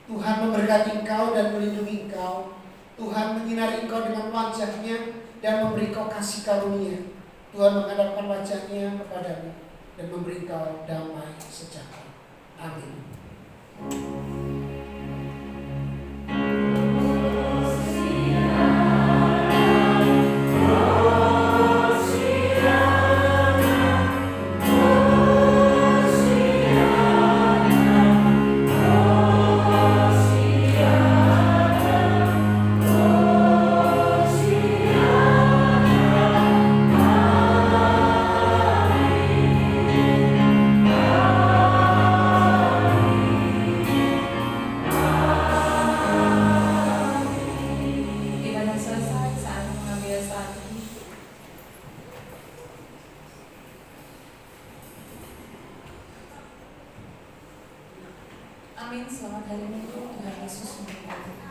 Tuhan memberkati engkau dan melindungi engkau. Tuhan menyinari engkau dengan wajah-Nya dan memberi engkau kasih karunia. Tuhan menghadapkan wajah-Nya kepadamu dan memberi engkau damai sejahtera. Amin. Ibadah selesai, saat mengambil saat ini. Amin. Selamat hari Minggu. Tuhan Yesus memberkati.